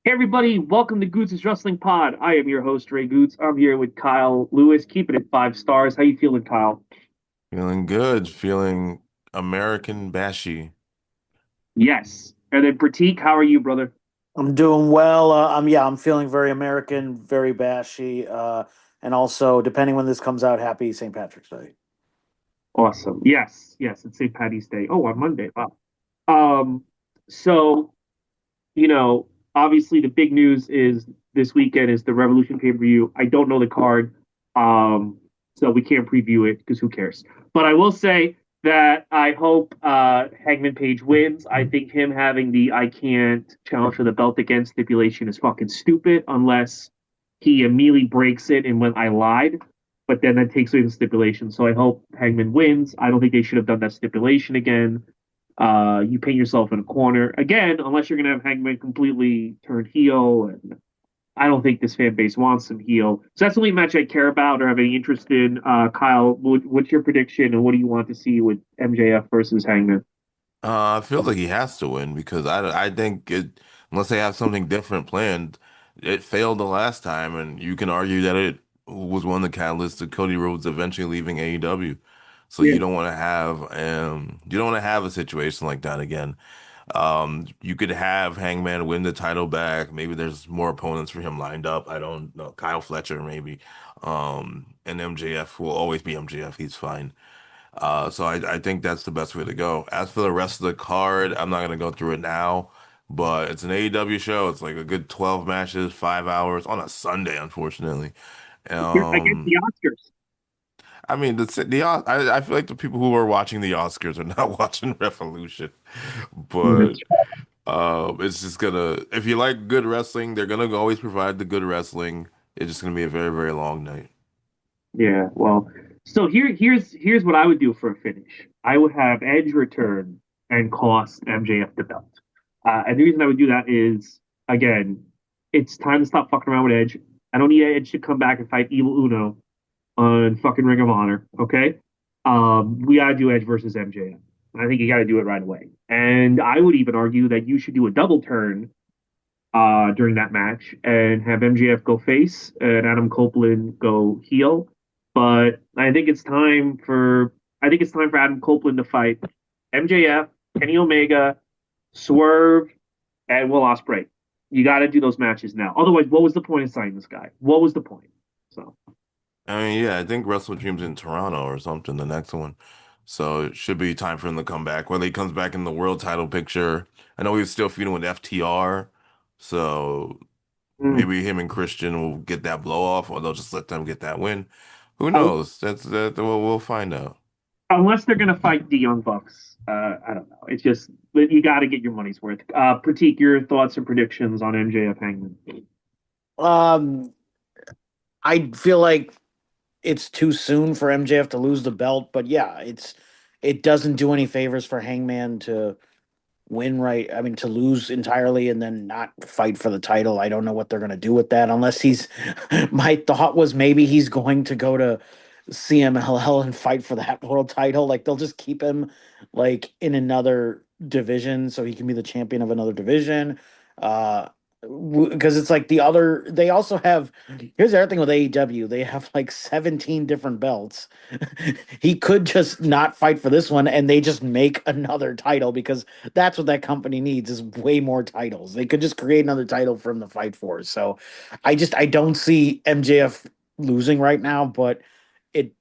Hey everybody, welcome to Goots' Wrestling Pod. I am your host, Ray Goots. I'm here with Kyle Lewis, keeping it 5 stars. How you feeling, Kyle? Feeling good, feeling American bashy. Yes. And then Pratik, how are you, brother? I'm doing well. I'm feeling very American, very bashy, and also depending when this comes out, happy St. Patrick's Day. Awesome. Yes, it's St. Patty's Day. Oh, on Monday. Wow. Um, so, you know, obviously the big news is this weekend is the Revolution pay-per-view. I don't know the card. Um, so we can't preview it because who cares? But I will say that I hope Hangman Page wins. I think him having the I can't challenge for the belt again stipulation is fucking stupid unless he immediately breaks it and when I lied. But then that takes away the stipulation. So I hope Hangman wins. I don't think they should have done that stipulation again. You paint yourself in a corner again, unless you're going to have Hangman completely turned heel, and I don't think this fan base wants him heel. So that's the only match I care about or have any interest in. Kyle, what's your prediction, and what do you want to see with MJF versus Hangman? I feel like he has to win because I think unless they have something different planned, it failed the last time, and you can argue that it was one of the catalysts to Cody Rhodes eventually leaving AEW. So Yeah, you don't want to have a situation like that again. You could have Hangman win the title back. Maybe there's more opponents for him lined up. I don't know. Kyle Fletcher, maybe. And MJF will always be MJF. He's fine. So I think that's the best way to go. As for the rest of the card, I'm not gonna go through it now, but it's an AEW show. It's like a good 12 matches, 5 hours on a Sunday, unfortunately. against the Um, Oscars. I mean, I feel like the people who are watching the Oscars are not watching Revolution, but it's just gonna. If you like good wrestling, they're gonna always provide the good wrestling. It's just gonna be a very, very long night. Yeah, well, so here's what I would do for a finish. I would have Edge return and cost MJF the belt. And the reason I would do that is, again, it's time to stop fucking around with Edge. I don't need Edge to come back and fight Evil Uno on fucking Ring of Honor. Okay, we gotta do Edge versus MJF. I think you gotta do it right away. And I would even argue that you should do a double turn during that match and have MJF go face and Adam Copeland go heel. But I think it's time for Adam Copeland to fight MJF, Kenny Omega, Swerve, and Will Ospreay. You got to do those matches now. Otherwise, what was the point of signing this guy? What was the point? So I mean, yeah, I think Wrestle Dream's in Toronto or something, the next one. So it should be time for him to come back. Whether he comes back in the world title picture. I know he's still feuding with FTR. So mm. maybe him and Christian will get that blow off, or they'll just let them get that win. Who knows? We'll find out. unless they're gonna fight the Young Bucks, I don't know. It's just you got to get your money's worth. Pratik, your thoughts and predictions on MJF Hangman? Um, I feel like it's too soon for MJF to lose the belt, but yeah, it doesn't do any favors for Hangman to win right. I mean, to lose entirely and then not fight for the title. I don't know what they're going to do with that unless he's my thought was maybe he's going to go to CMLL and fight for that world title. Like they'll just keep him like in another division so he can be the champion of another division. Uh because it's like the other they also have here's the other thing with AEW, they have like 17 different belts. He could just not fight for this one and they just make another title because that's what that company needs is way more titles. They could just create another title for him to fight for. So I don't see MJF losing right now, but it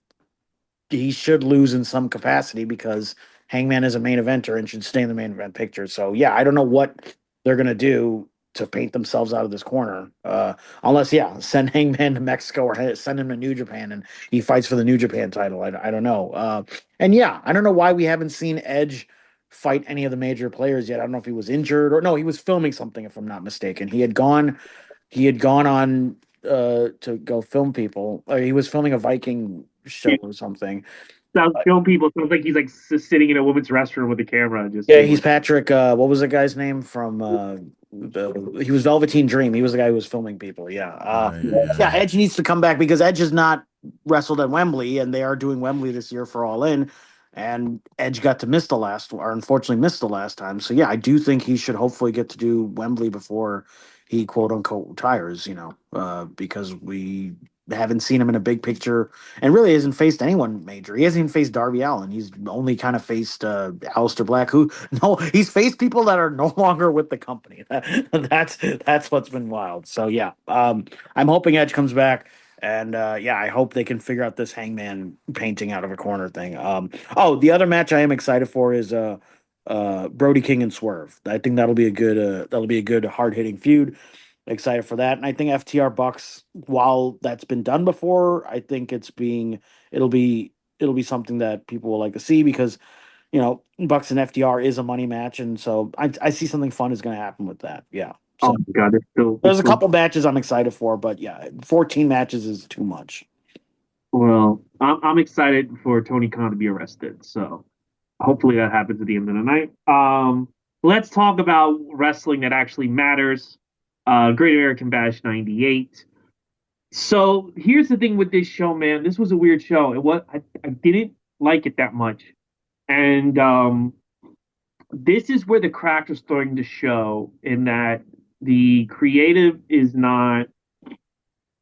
he should lose in some capacity because Hangman is a main eventer and should stay in the main event picture. So yeah, I don't know what they're gonna do to paint themselves out of this corner. Unless send Hangman to Mexico or send him to New Japan and he fights for the New Japan title. I don't know. And yeah, I don't know why we haven't seen Edge fight any of the major players yet. I don't know if he was injured or no, he was filming something if I'm not mistaken. He had gone on to go film people. He was filming a Viking show or something. Sounds Uh, film people. Sounds like he's like sitting in a woman's restroom with a camera, just yeah, being he's like, Patrick. What was the guy's name from? He was Velveteen Dream. He was the guy who was filming people. Yeah. Right, Yeah. yeah. Edge needs to come back because Edge has not wrestled at Wembley, and they are doing Wembley this year for All In. And Edge got to miss the last, or unfortunately missed the last time. So yeah, I do think he should hopefully get to do Wembley before he quote unquote retires, because we haven't seen him in a big picture and really hasn't faced anyone major. He hasn't even faced Darby Allin. He's only kind of faced Aleister Black, who no, he's faced people that are no longer with the company. That's what's been wild. So yeah, I'm hoping Edge comes back. And yeah, I hope they can figure out this Hangman painting out of a corner thing. Oh, the other match I am excited for is Brody King and Swerve. I think that'll be a good hard hitting feud. Excited for that, and I think FTR Bucks, while that's been done before, I think it'll be it'll be something that people will like to see because Bucks and FTR is a money match, and so I see something fun is going to happen with that. Yeah, Oh so my God, it's there's a still couple matches I'm excited for, but yeah, 14 matches is too much. well. I'm excited for Tony Khan to be arrested. So hopefully that happens at the end of the night. Let's talk about wrestling that actually matters. Great American Bash '98. So here's the thing with this show, man. This was a weird show. I didn't like it that much, and this is where the cracks are starting to show in that the creative is not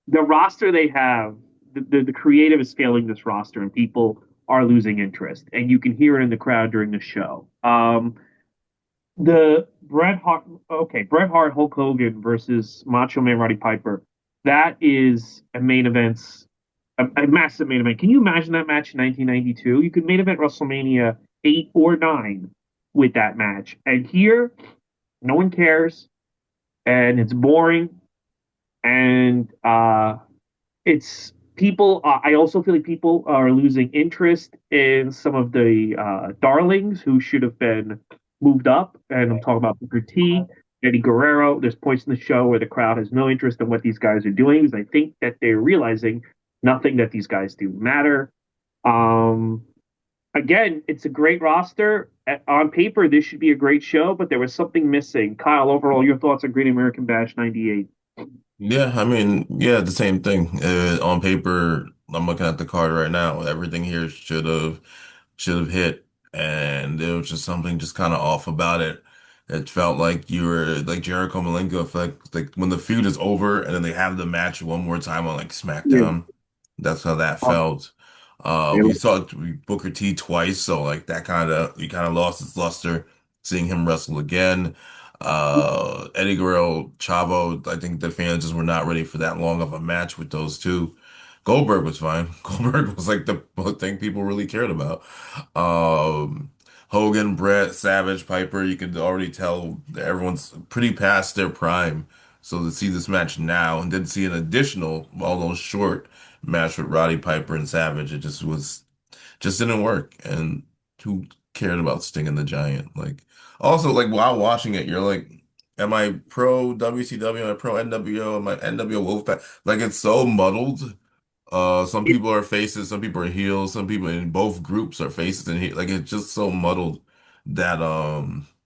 the roster they have. The creative is failing this roster, and people are losing interest, and you can hear it in the crowd during the show. The Bret Hart, Hulk Hogan versus Macho Man Roddy Piper. That is a main event, a massive main event. Can you imagine that match in 1992? You could main event WrestleMania 8 or 9 with that match. And here, no one cares, and it's boring, and it's people. I also feel like people are losing interest in some of the darlings who should have been moved up. And I'm talking about Booker T, Eddie Guerrero. There's points in the show where the crowd has no interest in what these guys are doing because I think that they're realizing nothing that these guys do matter. Um, Again, it's a great roster. On paper, this should be a great show, but there was something missing. Kyle, overall, your thoughts on Great American Bash '98? Yeah, I mean, yeah, the same thing. On paper, I'm looking at the card right now. Everything here should have hit, and there was just something just kind of off about it. It felt like you were like Jericho Malenko. Like when the feud is over and then they have the match one more time on like Yeah. SmackDown. That's how that Um, felt. yeah. We saw Booker T twice, so like that kind of lost its luster seeing him wrestle again. Eddie Guerrero, Chavo, I think the fans just were not ready for that long of a match with those two. Goldberg was fine. Goldberg was like the thing people really cared about. Um, Hogan, Brett, Savage, Piper, you could already tell that everyone's pretty past their prime. So to see this match now and then see an additional, although short, match with Roddy Piper and Savage, it just didn't work. And who cared about Sting and the Giant? Like also like while watching it, you're like, am I pro WCW? Am I pro NWO? Am I NWO Wolfpack? Like it's so muddled. Some people are faces, some people are heels, some people in both groups are faces and like it's just so muddled that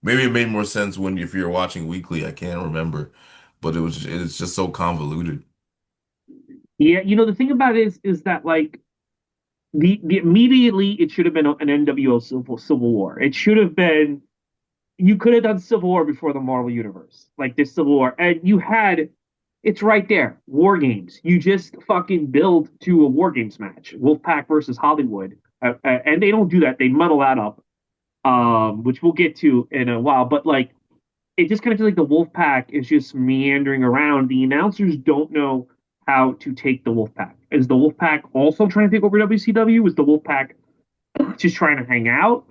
maybe it made more sense when if you're watching weekly, I can't remember, but it's just so convoluted. Yeah, the thing about it is that like the immediately it should have been an NWO Civil War. It should have been you could have done Civil War before the Marvel Universe, like this Civil War, and you had it's right there. War Games. You just fucking build to a War Games match. Wolfpack versus Hollywood, and they don't do that. They muddle that up, which we'll get to in a while. But like it just kind of feels like the Wolfpack is just meandering around. The announcers don't know how to take the Wolfpack. Is the Wolfpack also trying to take over WCW? Is the Wolfpack just trying to hang out?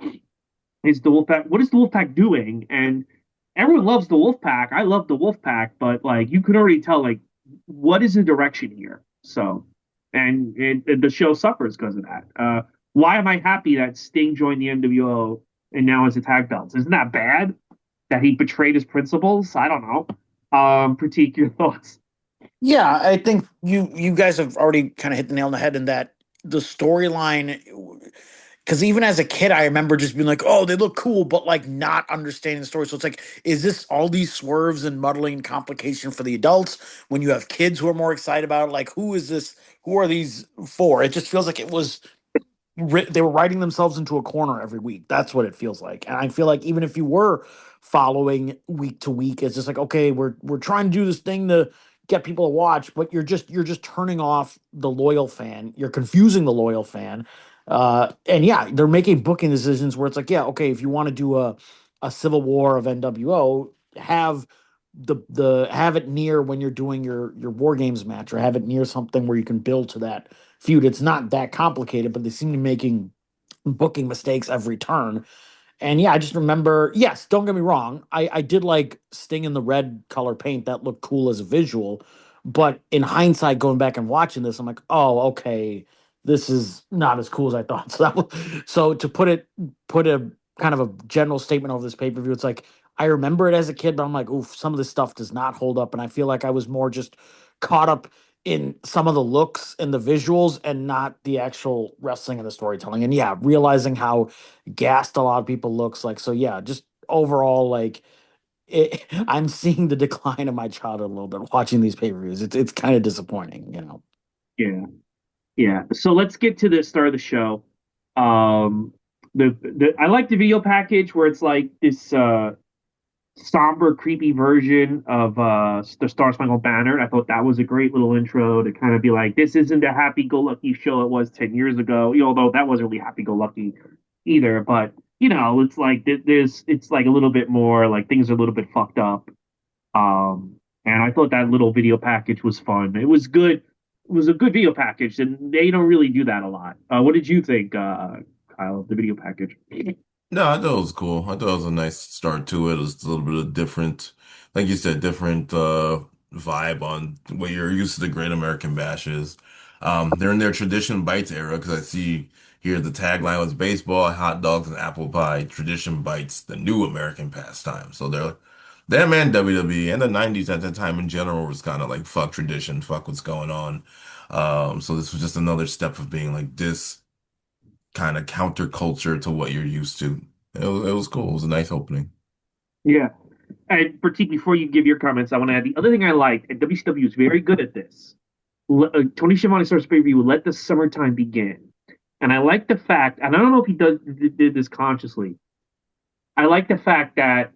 Is the Wolfpack? What is the Wolfpack doing? And everyone loves the Wolfpack. I love the Wolfpack, but like you could already tell, like what is the direction here? So, and the show suffers because of that. Why am I happy that Sting joined the NWO and now has a tag belts? Isn't that bad? That he betrayed his principles? I don't know. Pratik, your thoughts? Yeah, I think you guys have already kind of hit the nail on the head in that the storyline. Because even as a kid, I remember just being like, "Oh, they look cool," but like not understanding the story. So it's like, is this all these swerves and muddling and complication for the adults when you have kids who are more excited about it? Like, who is this? Who are these for? It just feels like it was they were writing themselves into a corner every week. That's what it feels like. And I feel like even if you were following week to week. It's just like, okay, we're trying to do this thing to get people to watch, but you're just turning off the loyal fan. You're confusing the loyal fan. And yeah, they're making booking decisions where it's like, yeah, okay, if you want to do a civil war of NWO, have the have it near when you're doing your war games match, or have it near something where you can build to that feud. It's not that complicated, but they seem to be making booking mistakes every turn. And yeah, I just remember, yes, don't get me wrong. I did like Sting in the red color paint. That looked cool as a visual. But in hindsight, going back and watching this, I'm like, oh, okay, this is not as cool as I thought. So to put a kind of a general statement over this pay-per-view, it's like I remember it as a kid, but I'm like, oof, some of this stuff does not hold up. And I feel like I was more just caught up in some of the looks and the visuals and not the actual wrestling and the storytelling. And yeah, realizing how gassed a lot of people looks like. So yeah, just overall, like I'm seeing the decline of my childhood a little bit watching these pay-per-views. It's kind of disappointing, you know. Yeah, yeah. So let's get to the start of the show. Um, the I like the video package where it's like this somber, creepy version of the Star Spangled Banner. I thought that was a great little intro to kind of be like, this isn't the happy-go-lucky show it was 10 years ago. Although that wasn't really happy-go-lucky either, but it's like it's like a little bit more like things are a little bit fucked up. And I thought that little video package was fun. It was good. It was a good video package, and they don't really do that a lot. What did you think, Kyle, of the video package? No, I thought it was cool. I thought it was a nice start to it. It was a little bit of different, like you said, different vibe on what you're used to the Great American Bash is. They're in their tradition bites era because I see here the tagline was baseball, hot dogs, and apple pie. Tradition bites, the new American pastime. So they're them and WWE and the 90s at that time in general was kind of like fuck tradition, fuck what's going on. So this was just another step of being like this kind of counterculture to what you're used to. It was cool. It was a nice opening. Yeah. And Pratik, before you give your comments, I want to add the other thing I liked, and WCW is very good at this. Tony Schiavone starts pay-per-view, let the summertime begin. And I like the fact, and I don't know if he did this consciously. I like the fact that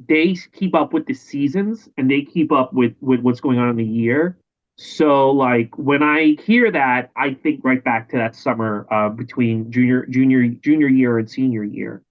they keep up with the seasons and they keep up with what's going on in the year. So like when I hear that, I think right back to that summer between junior year and senior year,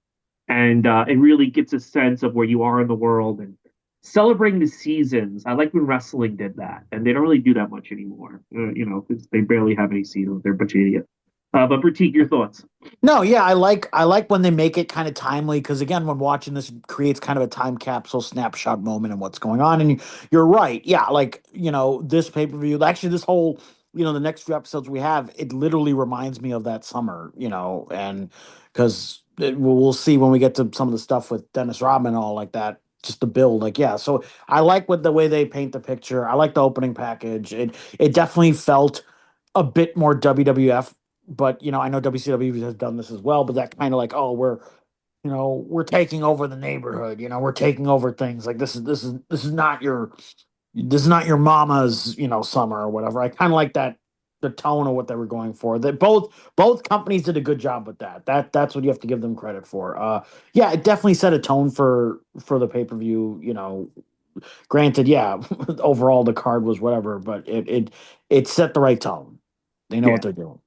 and it really gets a sense of where you are in the world and celebrating the seasons. I like when wrestling did that, and they don't really do that much anymore. 'Cause they barely have any seasons. They're a bunch of idiots. But Pratik, your thoughts? No, yeah, I like when they make it kind of timely because again, when watching this, it creates kind of a time capsule snapshot moment and what's going on. And you're right, yeah, like this pay per view, actually, this whole the next few episodes we have, it literally reminds me of that summer, and because we'll see when we get to some of the stuff with Dennis Rodman and all like that. Just the build, like yeah. So I like what the way they paint the picture. I like the opening package. It definitely felt a bit more WWF, but I know WCW has done this as well, but that kind of like, oh, we're taking over the neighborhood, we're taking over things. Like this is not your mama's, summer or whatever. I kind of like that, the tone of what they were going for. That both companies did a good job with that. That's what you have to give them credit for. Yeah, it definitely set a tone for the pay-per-view, granted, yeah, overall the card was whatever, but it set the right tone. They know what Yeah. they're doing.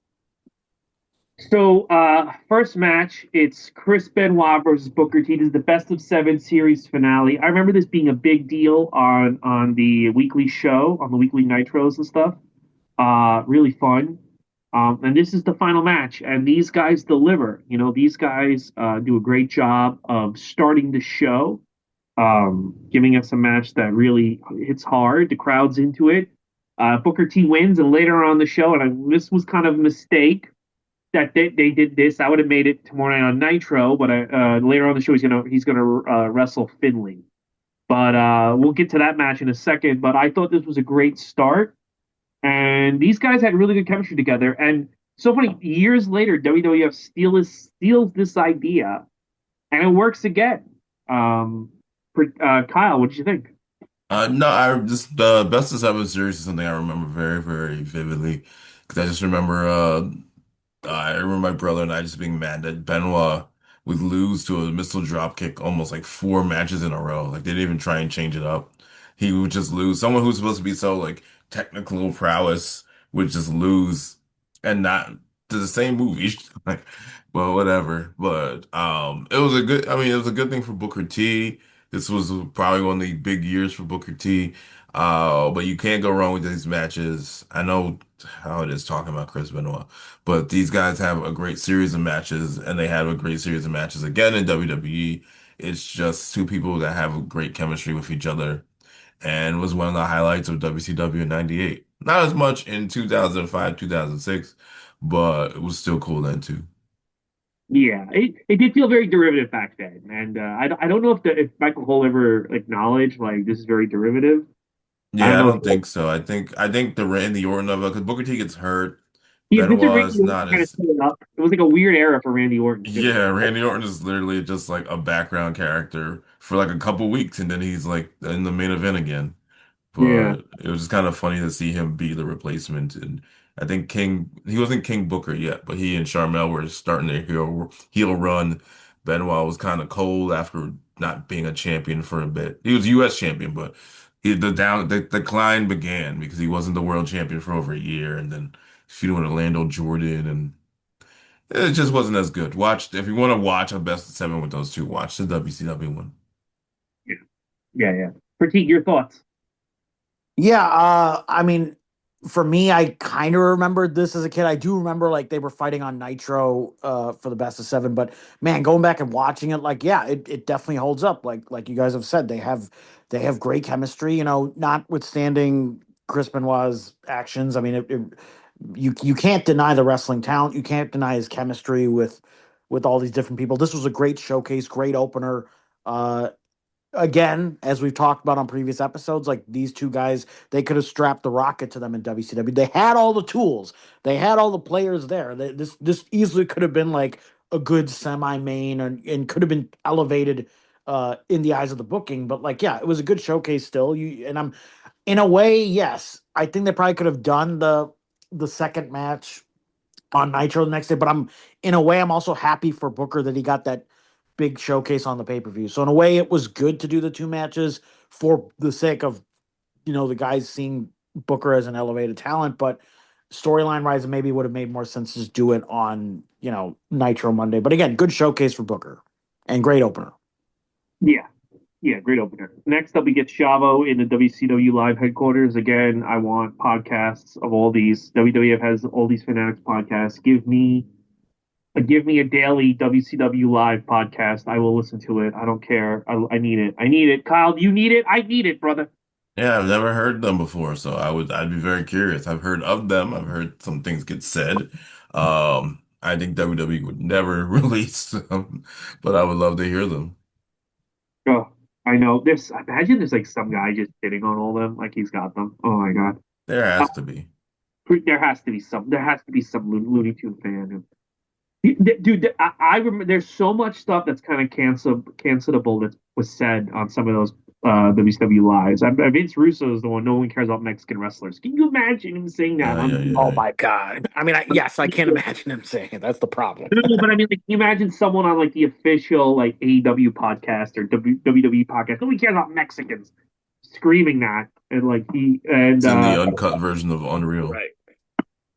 So, first match, it's Chris Benoit versus Booker T. This is the best of seven series finale. I remember this being a big deal on the weekly show, on the weekly nitros and stuff. Really fun. And this is the final match, and these guys deliver. These guys do a great job of starting the show, giving us a match that really hits hard. The crowd's into it. Booker T wins, and later on the show, and this was kind of a mistake that they did this. I would have made it tomorrow night on Nitro, but later on the show he's gonna wrestle Finley. But we'll get to that match in a second. But I thought this was a great start, and these guys had really good chemistry together. And so funny, years later, WWF steals this idea, and it works again. Kyle, what did you think? No, I just the best of seven series is something I remember very, very vividly because I just remember I remember my brother and I just being mad that Benoit would lose to a missile drop kick almost like four matches in a row. Like they didn't even try and change it up. He would just lose. Someone who's supposed to be so like technical prowess would just lose and not to the same movie. Like, well, whatever. But it was a good. I mean, it was a good thing for Booker T. This was probably one of the big years for Booker T. But you can't go wrong with these matches. I know how it is talking about Chris Benoit, but these guys have a great series of matches, and they have a great series of matches again in WWE. It's just two people that have a great chemistry with each other, and was one of the highlights of WCW in '98. Not as much in 2005, 2006, but it was still cool then too. Yeah, it did feel very derivative back then, and I don't know if Michael Cole ever acknowledged like this is very derivative. I don't Yeah, I know. don't think so. I think the Randy Orton of it, because Booker T gets hurt. Yeah, Vince Benoit Randy is Orton not kind of as set it up. It was like a weird era for Randy Orton too. Yeah, Randy Orton is literally just like a background character for like a couple weeks, and then he's like in the main event again. Yeah, But it was just kind of funny to see him be the replacement. And I think he wasn't King Booker yet, but he and Sharmell were starting their heel run. Benoit was kind of cold after not being a champion for a bit. He was U.S. champion, but the decline began because he wasn't the world champion for over a year, and then feuding with Orlando Jordan, and it just wasn't as good. Watch if you want to watch a best of seven with those two, watch the WCW one. yeah, yeah. Critique your thoughts. Yeah, I mean, for me, I kind of remembered this as a kid. I do remember like they were fighting on Nitro for the best of seven, but man, going back and watching it, like yeah, it definitely holds up. Like you guys have said, they have great chemistry. Notwithstanding Chris Benoit's actions. I mean, you can't deny the wrestling talent. You can't deny his chemistry with all these different people. This was a great showcase, great opener. Uh, Again, as we've talked about on previous episodes, like these two guys, they could have strapped the rocket to them in WCW. They had all the tools, they had all the players there. This easily could have been like a good semi-main and could have been elevated in the eyes of the booking. But like, yeah, it was a good showcase still. You and I'm in a way, yes, I think they probably could have done the second match on Nitro the next day. But I'm in a way, I'm also happy for Booker that he got that big showcase on the pay per view. So in a way, it was good to do the two matches for the sake of the guys seeing Booker as an elevated talent. But storyline wise, it maybe would have made more sense to just do it on Nitro Monday. But again, good showcase for Booker and great opener. Yeah, yeah, great opener. Next up, we get Chavo in the WCW live headquarters. Again, I want podcasts of all these. WWF has all these Fanatics podcasts. Give me a daily WCW live podcast. I will listen to it. I don't care. I need it. I need it. Kyle, do you need it? I need it, brother. Yeah, I've never heard them before, so I'd be very curious. I've heard of them. I've heard some things get said. I think WWE would never release them, but I would love to hear them. Oh, I know. Imagine there's like some guy just sitting on all them, like he's got them. Oh my god. There Uh, has to be. there has to be some. There has to be some Looney Tune fan. Dude, I remember there's so much stuff that's kind of cancelable that was said on some of those WCW lives. Vince Russo is the one. No one cares about Mexican wrestlers. Can you imagine him saying that Yeah, on? Oh yeah. my god! I mean, yes, I can't imagine him saying it. That's the problem. No, but I mean, like, can you imagine someone on like the official like AEW podcast or WWE podcast? Nobody cares about Mexicans screaming that, and like he and It's in the uncut version of Unreal. Right.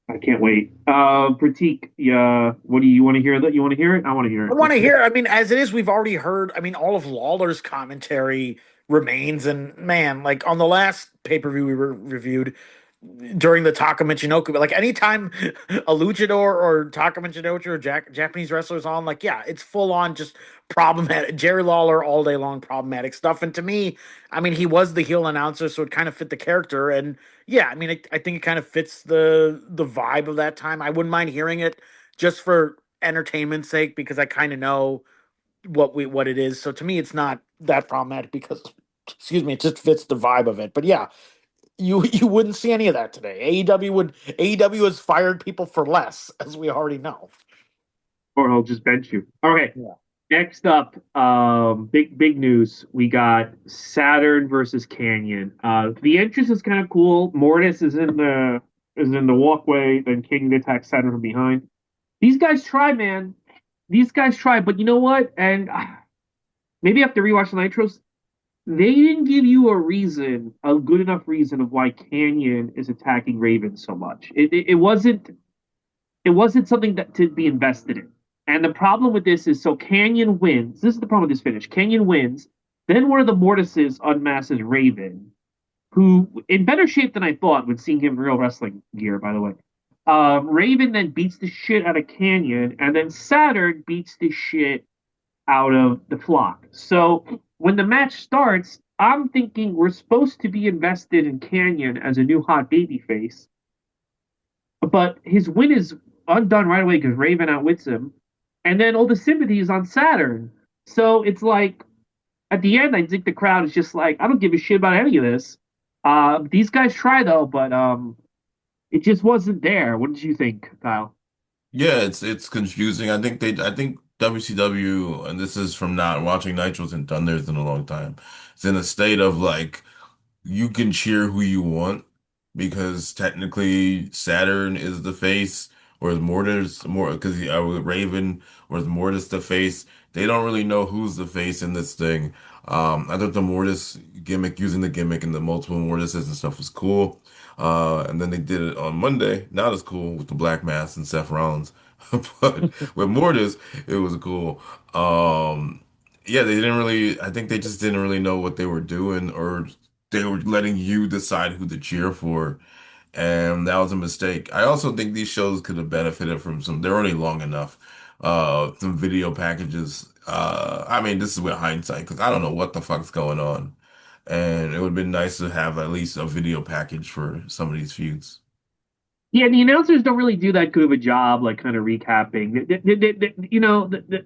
I can't wait. Pratik, yeah, what do you want to hear? That you want to hear it? I want to hear I it. want to hear. I mean, as it is, we've already heard. I mean, all of Lawler's commentary remains, and man, like on the last pay per view we reviewed during the Taka Michinoku, but like anytime a luchador or Taka Michinoku or Japanese wrestlers on, like yeah, it's full on just problematic. Jerry Lawler all day long problematic stuff, and to me, I mean, he was the heel announcer, so it kind of fit the character, and yeah, I mean, I think it kind of fits the vibe of that time. I wouldn't mind hearing it just for entertainment's sake because I kind of know what it is. So to me, it's not that problematic because, excuse me, it just fits the vibe of it. But yeah, you wouldn't see any of that today. AEW has fired people for less, as we already know. Or he'll just bench you. Okay. Yeah. Next up, big news. We got Saturn versus Canyon. The entrance is kind of cool. Mortis is in the walkway. Then King attacks Saturn from behind. These guys try, man. these guys tried, but you know what? And maybe after rewatch the Nitros, they didn't give you a reason, a good enough reason of why Canyon is attacking Raven so much. It wasn't something that to be invested in. And the problem with this is so Canyon wins. This is the problem with this finish. Canyon wins. Then one of the Mortises unmasses Raven, who in better shape than I thought when seeing him in real wrestling gear, by the way. Raven then beats the shit out of Canyon, and then Saturn beats the shit out of the flock. So when the match starts, I'm thinking we're supposed to be invested in Canyon as a new hot baby face, but his win is undone right away because Raven outwits him, and then all the sympathy is on Saturn. So it's like at the end, I think the crowd is just like, I don't give a shit about any of this. These guys try though, but it just wasn't there. What did you think, Kyle? Yeah, it's confusing. I think WCW, and this is from not watching Nitros and Thunders in a long time. It's in a state of like you can cheer who you want because technically Saturn is the face, or is Mortis more because Raven, or is Mortis the face? They don't really know who's the face in this thing. I thought the Mortis gimmick, using the gimmick and the multiple Mortises and stuff was cool. And then they did it on Monday, not as cool with the Black Mass and Seth Rollins, but with Mortis, it was cool. Yeah, they didn't really. I think they just didn't really know what they were doing, or they were letting you decide who to cheer for, and that was a mistake. I also think these shows could have benefited from some. They're already long enough. Some video packages. I mean, this is with hindsight because I don't know what the fuck's going on, and it would have been nice to have at least a video package for some of these feuds. Yeah, the announcers don't really do that good of a job, like kind of recapping.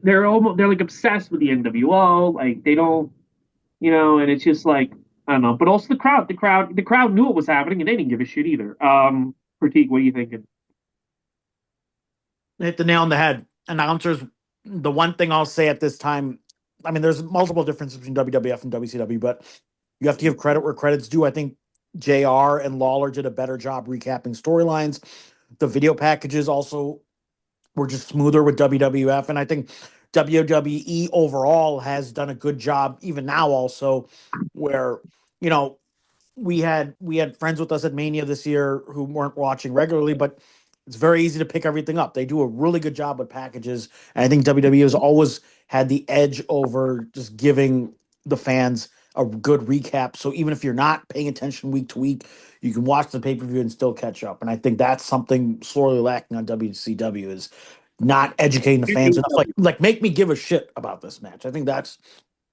They're like obsessed with the NWO. Like they don't, and it's just like I don't know. But also the crowd knew what was happening, and they didn't give a shit either. Critique, what are you thinking? Hit the nail on the head. Announcers, the one thing I'll say at this time, I mean, there's multiple differences between WWF and WCW, but you have to give credit where credit's due. I think JR and Lawler did a better job recapping storylines. The video packages also were just smoother with WWF. And I think WWE overall has done a good job, even now, also, where, you know, we had friends with us at Mania this year who weren't watching regularly, but it's very easy to pick everything up. They do a really good job with packages, and I think WWE has always had the edge over just giving the fans a good recap. So even if you're not paying attention week to week, you can watch the pay per view and still catch up. And I think that's something sorely lacking on WCW is not educating the fans enough. Like make me give a shit about this match. I think that's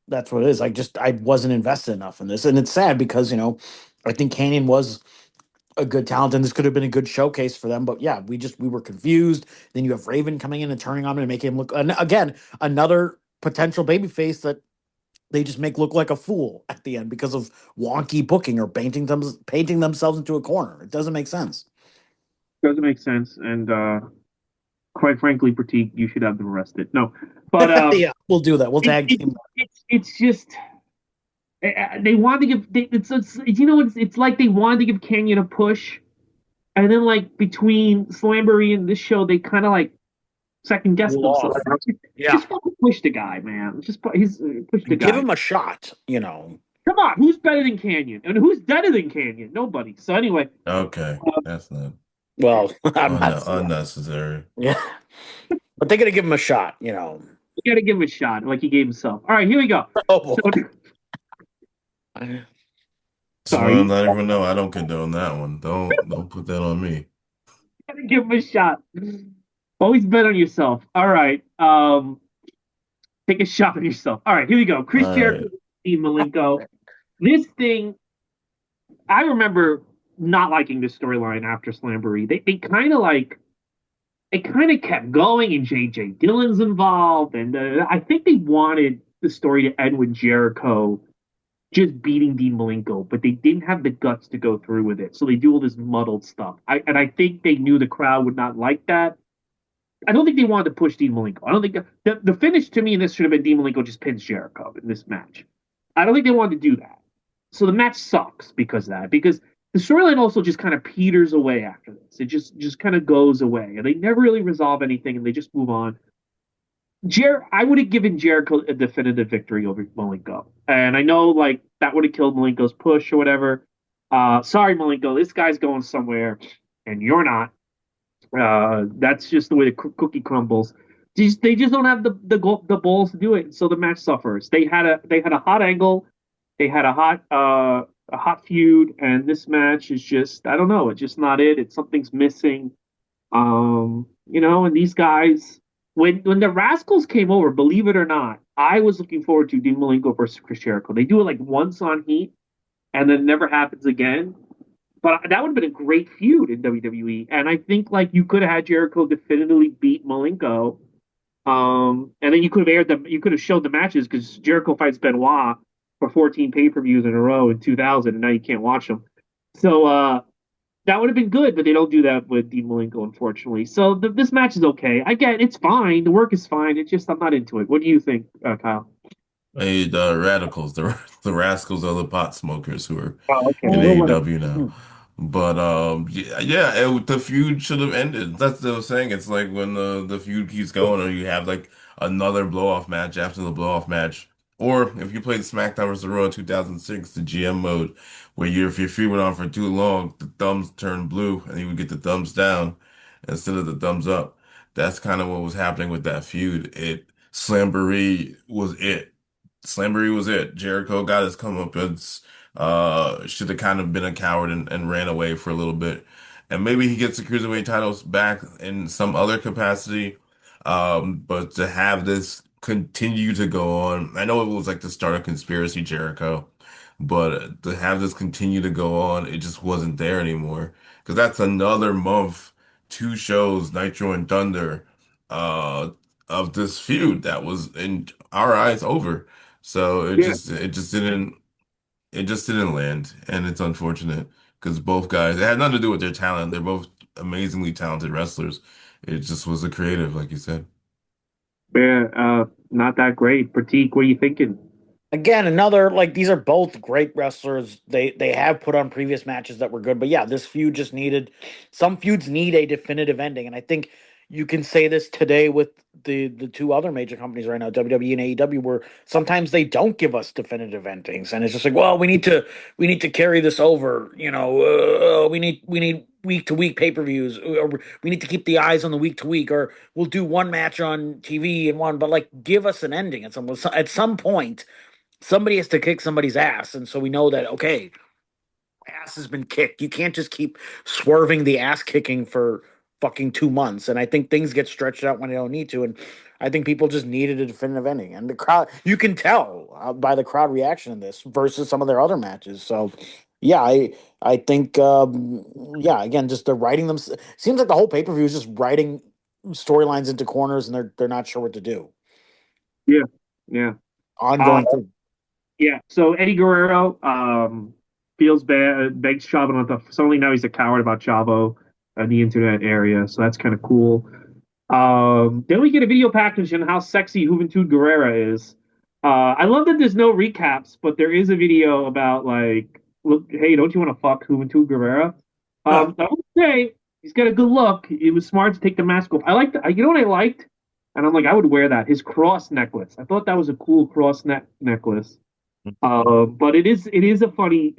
what it is. I wasn't invested enough in this, and it's sad because I think Canyon was a good talent, and this could have been a good showcase for them. But yeah, we were confused. Then you have Raven coming in and turning on him and making him look, and again, another potential babyface that they just make look like a fool at the end because of wonky booking or painting themselves into a corner. It doesn't make sense. Doesn't make sense, and quite frankly, critique, you should have them arrested. No, but Yeah, we'll do that. We'll it, tag it, team. it's just they wanted to give it's like they wanted to give Canyon a push, and then like between Slamboree and this show, they kind of like second guess themselves. Lost. Yeah, Just fucking push the guy, man. He's push the give guy. him a shot. Come on, who's better than Canyon? And who's better than Canyon? Nobody. So anyway, Okay, that's not Well, I'm not. unnecessary. Yeah, but they're gonna give him a shot. you got to give him a shot, like he gave himself. All right, here we go. Oh So, boy. Just want to sorry, let everyone know I don't condone that one. Don't put that on me. got to give him a shot. Always bet on yourself. All right. Take a shot at yourself. All right, here we go. Chris All Jericho, right. Steve Malenko. This thing, I remember not liking this storyline after Slamboree. They kind of like it kind of kept going, and JJ Dillon's involved, and I think they wanted the story to end with Jericho just beating Dean Malenko, but they didn't have the guts to go through with it, so they do all this muddled stuff. I think they knew the crowd would not like that. I don't think they wanted to push Dean Malenko. I don't think the finish to me in this should have been Dean Malenko just pins Jericho in this match. I don't think they wanted to do that. So the match sucks because of that. Because the storyline also just kind of peters away after this. It just kind of goes away, and they never really resolve anything, and they just move on. I would have given Jericho a definitive victory over Malenko, and I know like that would have killed Malenko's push or whatever. Sorry, Malenko, this guy's going somewhere, and you're not. That's just the way the cookie crumbles. They just don't have the balls to do it, so the match suffers. They had a hot angle, they had a hot feud, and this match is just I don't know. It's just not it. It's something's missing. And these guys, when the Rascals came over, believe it or not, I was looking forward to Dean Malenko versus Chris Jericho. They do it like once on Heat, and then it never happens again. But that would have been a great feud in WWE, and I think like you could have had Jericho definitively beat Malenko, and then you could have showed the matches because Jericho fights Benoit for 14 pay-per-views in a row in 2000, and now you can't watch them. So that would have been good, but they don't do that with Dean Malenko, unfortunately. So this match is okay. I get it's fine. The work is fine. It's just I'm not into it. What do you think, Kyle? Hey, the radicals, the rascals are the pot smokers who are Oh, okay. in Well, whatever. AEW now. Hmm. But the feud should have ended. That's what I was saying. It's like when the feud keeps going, or you have like another blow off match after the blow off match, or if you played SmackDown vs. Raw in 2006, the GM mode, where if your feud went on for too long, the thumbs turn blue, and you would get the thumbs down instead of the thumbs up. That's kind of what was happening with that feud. Slamboree was it. Slamboree was it. Jericho got his comeuppance. Should have kind of been a coward and ran away for a little bit. And maybe he gets the cruiserweight titles back in some other capacity. But to have this continue to go on, I know it was like the start of Conspiracy Jericho, but to have this continue to go on, it just wasn't there anymore. Because that's another month, two shows, Nitro and Thunder, uh, of this feud that was in our eyes over. So Yeah, it just didn't land, and it's unfortunate because both guys, it had nothing to do with their talent. They're both amazingly talented wrestlers. It just was the creative, like you said. yeah. Not that great. Pratik, what are you thinking? Again, another like these are both great wrestlers. They have put on previous matches that were good, but yeah, this feud just needed some feuds need a definitive ending, and I think you can say this today with the two other major companies right now, WWE and AEW, where sometimes they don't give us definitive endings, and it's just like, well, we need to carry this over, we need week to week pay per views, or we need to keep the eyes on the week to week, or we'll do one match on TV and one, but like give us an ending at some point somebody has to kick somebody's ass. And so we know that, okay, ass has been kicked. You can't just keep swerving the ass kicking for fucking 2 months. And I think things get stretched out when they don't need to. And I think people just needed a definitive ending. And the crowd, you can tell by the crowd reaction in this versus some of their other matches. So, yeah, I think, yeah, again, just they're writing them. Seems like the whole pay per view is just writing storylines into corners, and they're not sure what to do. Yeah, yeah. Uh, Ongoing thing. yeah. So Eddie Guerrero feels bad, begs Chavo not to. Suddenly now he's a coward about Chavo in the internet area. So that's kind of cool. Then we get a video package on how sexy Juventud Guerrera is. I love that there's no recaps, but there is a video about like, look, hey, don't you want to fuck Juventud Guerrera? I would say he's got a good look. It was smart to take the mask off. I liked, you know what I liked, and I'm like, I would wear that. His cross necklace. I thought that was a cool cross necklace. But it is a funny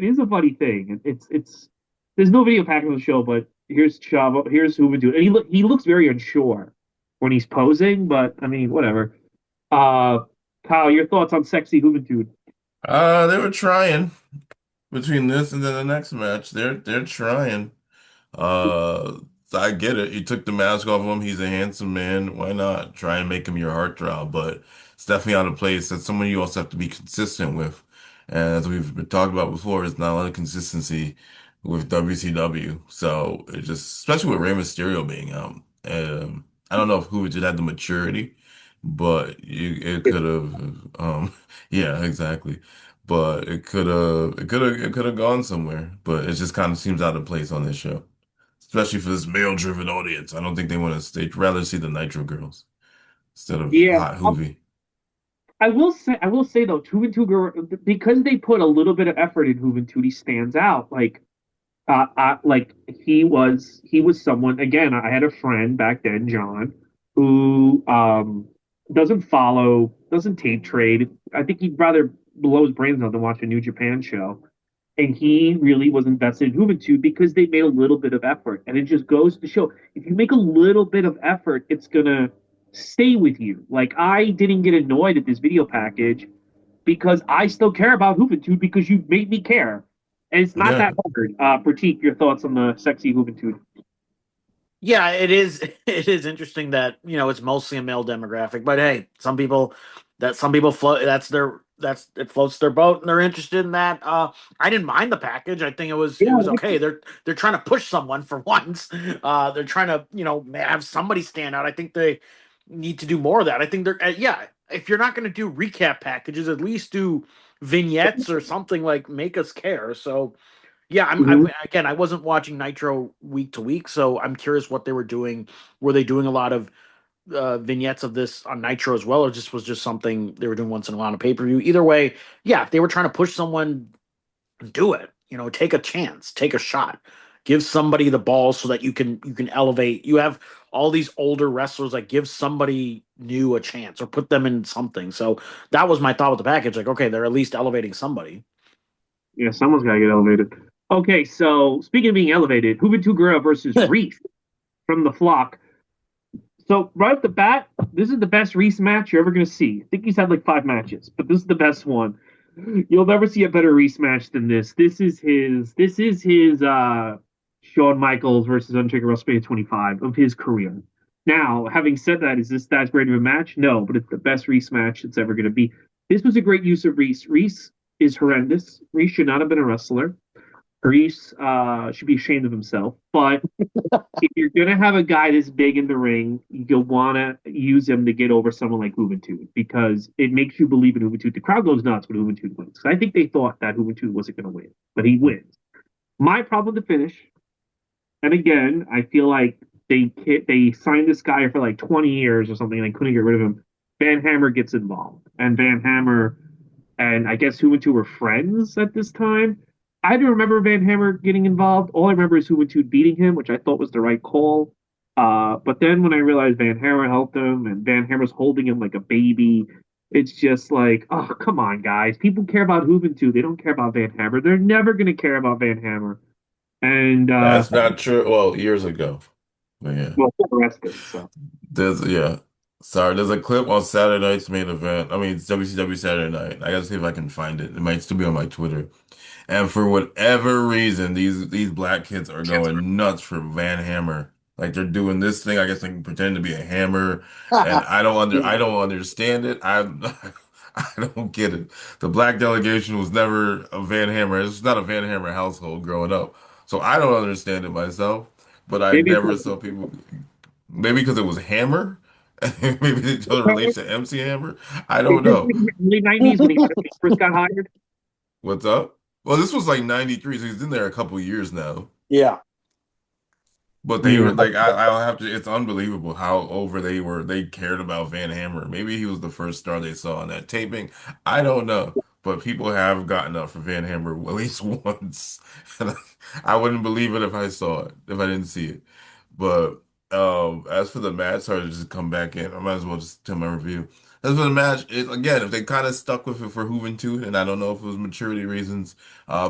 thing. It's there's no video package on the show, but here's Chavo, here's Juventud, and he looks very unsure when he's posing, but I mean, whatever. Uh, Kyle, your thoughts on sexy Juventud? They were trying between this and then the next match. They're trying. Uh, I get it. You took the mask off of him. He's a handsome man. Why not try and make him your heartthrob? But it's definitely out of place. That's someone you also have to be consistent with. And as we've been talking about before, it's not a lot of consistency with WCW. So it just, especially with Rey Mysterio being out. I don't know if who did have the maturity, but it could have. Yeah, exactly. But it could have gone somewhere. But it just kind of seems out of place on this show, especially for this male-driven audience. I don't think they want to. They'd rather see the Nitro Girls instead of Yeah, Hot Hoovy. I will say though, Juventud, because they put a little bit of effort in Juventud, he stands out. Like he was someone again. I had a friend back then, John, who doesn't follow, doesn't tape trade. I think he'd rather blow his brains out than watch a New Japan show. And he really was invested in Juventud because they made a little bit of effort. And it just goes to show if you make a little bit of effort, it's going to stay with you. Like, I didn't get annoyed at this video package because I still care about Juventud because you made me care. And it's not Yeah, that hard. Pratik, your thoughts on the sexy Juventud? Yeah, it is. It is interesting that it's mostly a male demographic, but hey, some people float. That's it floats their boat, and they're interested in that. I didn't mind the package. I think it Yeah, was okay. They're trying to push someone for once. They're trying to have somebody stand out. I think they need to do more of that. I think they're yeah. If you're not going to do recap packages, at least do vignettes or something like make us care. So yeah, mhm. again, I wasn't watching Nitro week to week, so I'm curious what they were doing. Were they doing a lot of vignettes of this on Nitro as well, or just was just something they were doing once in a while on a pay per view? Either way, yeah, if they were trying to push someone, do it. Take a chance, take a shot, give somebody the ball so that you can elevate. You have all these older wrestlers, like give somebody new a chance or put them in something. So that was my thought with the package. Like, okay, they're at least elevating somebody. Yeah, someone's got to get elevated. Okay, so speaking of being elevated, Juventud Guerrero versus Reese from the Flock. So right off the bat, this is the best Reese match you're ever going to see. I think he's had like 5 matches, but this is the best one. You'll never see a better Reese match than this. This is his Shawn Michaels versus Undertaker WrestleMania 25 of his career. Now, having said that, is this that great of a match? No, but it's the best Reese match it's ever going to be. This was a great use of Reese. Reese is horrendous. Reese should not have been a wrestler. Reese should be ashamed of himself. But if you're gonna have a guy this big in the ring, you'll want to use him to get over someone like Juventud because it makes you believe in Juventud. The crowd goes nuts when Juventud wins. I think they thought that Juventud wasn't going to win, but he wins. My problem to finish, and again, I feel like they signed this guy for like 20 years or something, and they couldn't get rid of him. Van Hammer gets involved, and Van Hammer and I guess Juventud were friends at this time. I don't remember Van Hammer getting involved. All I remember is Juventud beating him, which I thought was the right call. But then when I realized Van Hammer helped him and Van Hammer's holding him like a baby, it's just like, oh, come on, guys. People care about Juventud. They don't care about Van Hammer. They're never going to care about Van Hammer. And, that's not true. Well, years ago, but yeah. well, the rest did. So, Yeah. Sorry, there's a clip on Saturday night's main event. I mean, it's WCW Saturday night. I gotta see if I can find it. It might still be on my Twitter. And for whatever reason, these black kids are going nuts for Van Hammer. Like they're doing this thing. I guess they can pretend to be a hammer, and I don't understand it. I don't get it. The black delegation was never a Van Hammer. It's not a Van Hammer household growing up, so I don't understand it myself. But I maybe it's never saw people. Maybe because it was Hammer. Maybe they told it relates to MC Hammer. I is don't this know. in the early 90s when he first got hired? What's up? Well, this was like 93, so he's in there a couple years now. Yeah. But they Yeah. were like, I'll have to, it's unbelievable how over they were. They cared about Van Hammer. Maybe he was the first star they saw on that taping. I don't know. But people have gotten up for Van Hammer at least once. And I wouldn't believe it if I saw it, if I didn't see it. But as for the match, sorry to just come back in. I might as well just tell my review. As for the match, again, if they kind of stuck with it for Juventud, and I don't know if it was maturity reasons,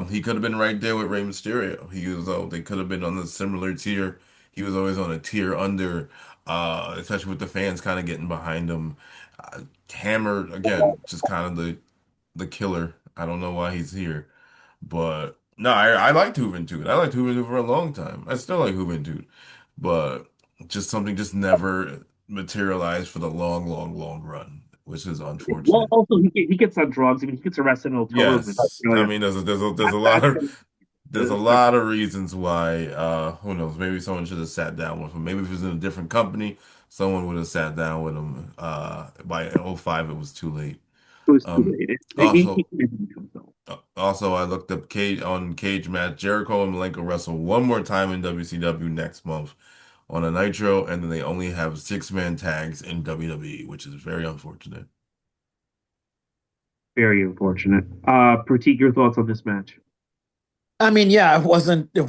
he could have been right there with Rey Mysterio. He was, they could have been on a similar tier. He was always on a tier under, especially with the fans kind of getting behind him. Hammer again, just kind of the killer. I don't know why he's here. But no, I liked Juventud. I liked Juventud for a long time. I still like Juventud, but just something just never materialized for the long, long, long run, which is Well, unfortunate. also he gets on drugs. I mean, he gets arrested in a hotel room in Yes, I Australia. mean there's a lot That's of the, that's reasons why. Who knows? Maybe someone should have sat down with him. Maybe if he was in a different company, someone would have sat down with him. By '05, it was too late. it was too Um, late. He also. committed himself. Also, I looked up Cage Match. Jericho and Malenko wrestle one more time in WCW next month on a Nitro, and then they only have six-man tags in WWE, which is very unfortunate. Very unfortunate. Pratik, your thoughts on this match? I mean, yeah, it wasn't a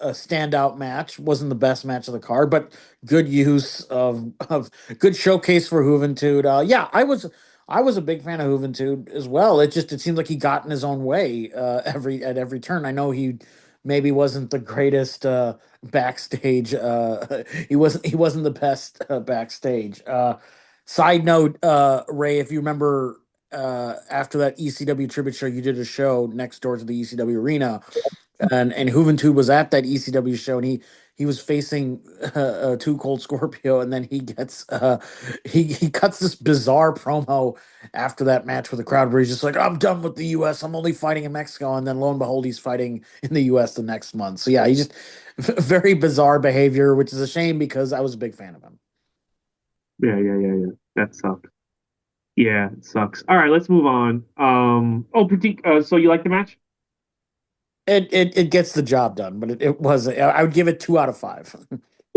standout match, wasn't the best match of the card, but good use of good showcase for Juventud. Yeah, I was a big fan of Juventud as well. It seems like he got in his own way every turn. I know he maybe wasn't the greatest backstage. He wasn't the best backstage. Side note, Ray, if you remember after that ECW tribute show, you did a show next door to the ECW arena, and Juventud was at that ECW show, and he was facing Too Cold Scorpio, and then he cuts this bizarre promo after that match with the crowd where he's just like, "I'm done with the U.S. I'm only fighting in Mexico," and then lo and behold, he's fighting in the U.S. the next month. So yeah, he just very bizarre behavior, which is a shame because I was a big fan of him. Yeah, yeah, yeah, yeah. That sucks. Yeah, it sucks. All right, let's move on. Oh, Pratik, so you like the match? It gets the job done, but it was I would give it 2 out of 5.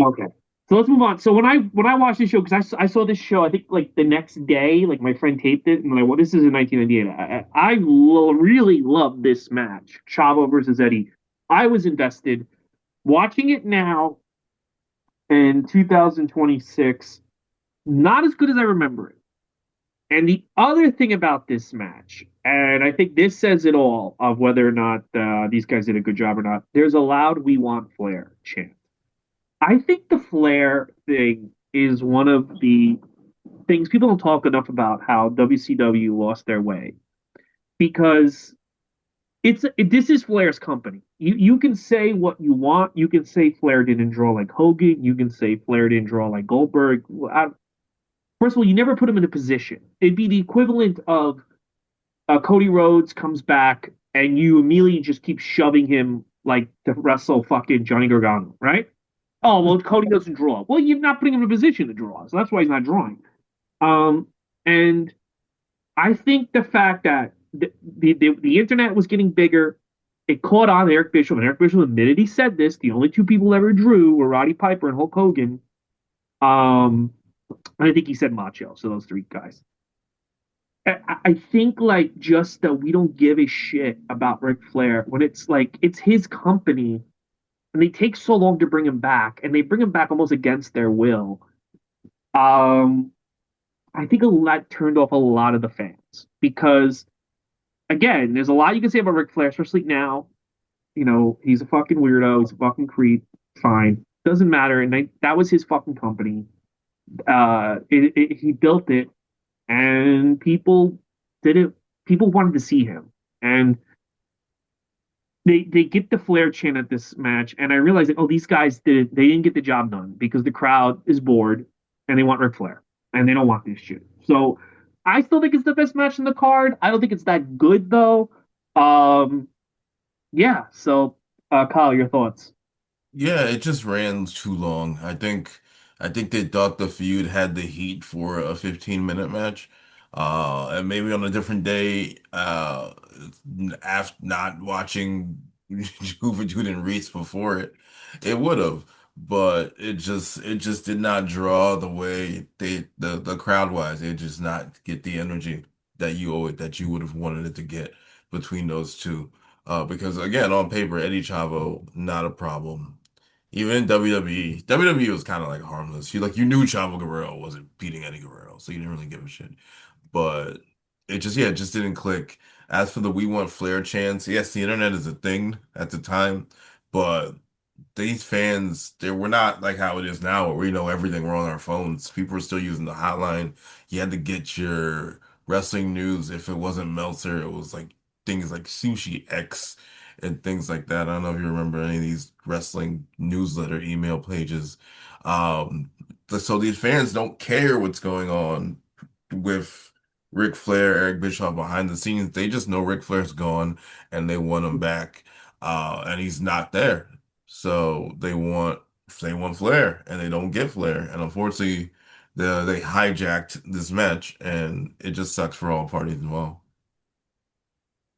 Okay. So let's move on. So when I watched this show, because I saw this show, I think like the next day, like my friend taped it, and like, well, this is in 1998. Really loved this match, Chavo versus Eddie. I was invested. Watching it now in 2026, not as good as I remember it. And the other thing about this match, and I think this says it all of whether or not these guys did a good job or not. There's a loud "We Want Flair" chant. I think the Flair thing is one of the things people don't talk enough about how WCW lost their way because this is Flair's company. You can say what you want. You can say Flair didn't draw like Hogan. You can say Flair didn't draw like Goldberg. First of all, you never put him in a position. It'd be the equivalent of Cody Rhodes comes back and you immediately just keep shoving him like to wrestle fucking Johnny Gargano, right? Oh well, Cody doesn't draw. Well, you're not putting him in a position to draw, so that's why he's not drawing. Um, and I think the fact that the internet was getting bigger, it caught on Eric Bischoff, and Eric Bischoff admitted he said this. The only two people ever drew were Roddy Piper and Hulk Hogan. Um, and I think he said Macho, so those three guys. I think like just that we don't give a shit about Ric Flair when it's like it's his company and they take so long to bring him back and they bring him back almost against their will. Um, I think that turned off a lot of the fans because again, there's a lot you can say about Ric Flair, especially now. You know, he's a fucking weirdo, he's a fucking creep. Fine, doesn't matter. And that was his fucking company. He built it, and people didn't. People wanted to see him, and they get the Flair chant at this match, and I realized that oh, these guys didn't get the job done because the crowd is bored and they want Ric Flair and they don't want this shit. So I still think it's the best match in the card. I don't think it's that good though. Um, yeah. So, Kyle, your thoughts? Yeah, it just ran too long. I think they thought the feud had the heat for a 15-minute match. And maybe on a different day, after not watching Juventud and Reese before it would have. But it just did not draw the way the crowd wise. It just not get the energy that you would have wanted it to get between those two. Because again, on paper, Eddie Chavo, not a problem. Even in WWE was kind of like harmless. You knew Chavo Guerrero wasn't beating Eddie Guerrero, so you didn't really give a shit. But it just didn't click. As for the "We Want Flair" chants, yes, the internet is a thing at the time, but these fans, they were not like how it is now, where we know everything. We're on our phones. People were still using the hotline. You had to get your wrestling news. If it wasn't Meltzer, it was like things like Sushi X and things like that. I don't know if you remember any of these wrestling newsletter email pages. Um, so these fans don't care what's going on with Ric Flair, Eric Bischoff behind the scenes. They just know Ric Flair's gone and they want him back. And he's not there. So they want Flair and they don't get Flair. And unfortunately, they hijacked this match and it just sucks for all parties involved.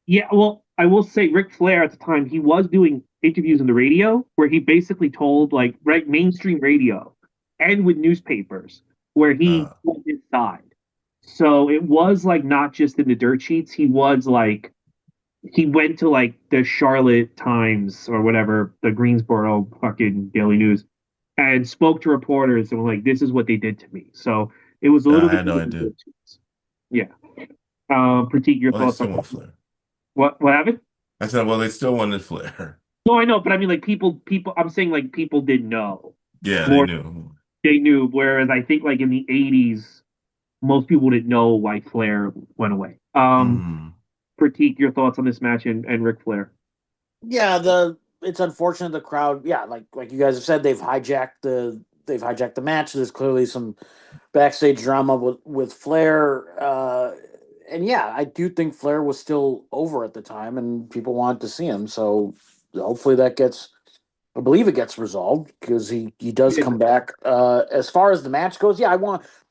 Yeah, well, I will say Ric Flair at the time, he was doing interviews on the radio where he basically told like right mainstream radio and with newspapers where he Uh, was inside. So it was like not just in the dirt sheets, he was like he went to like the Charlotte Times or whatever, the Greensboro fucking Daily News, and spoke to reporters and was like, "This is what they did to me." So it was a little I bit. had no idea. Yeah. Pratik, your Well, they thoughts on still want Flair. what happened? I said, well, they still wanted Flair. No, I know, but I mean, like people. I'm saying like people didn't know Yeah, they more. knew. They knew, whereas I think like in the '80s, most people didn't know why Flair went away. Hmm. Pratik, your thoughts on this match and Ric Flair? Yeah, it's unfortunate the crowd. Yeah, like you guys have said, they've hijacked the match. There's clearly some backstage drama with Flair, and yeah, I do think Flair was still over at the time, and people wanted to see him. So hopefully that gets. I believe it gets resolved because he does Yeah, come back. As far as the match goes, yeah,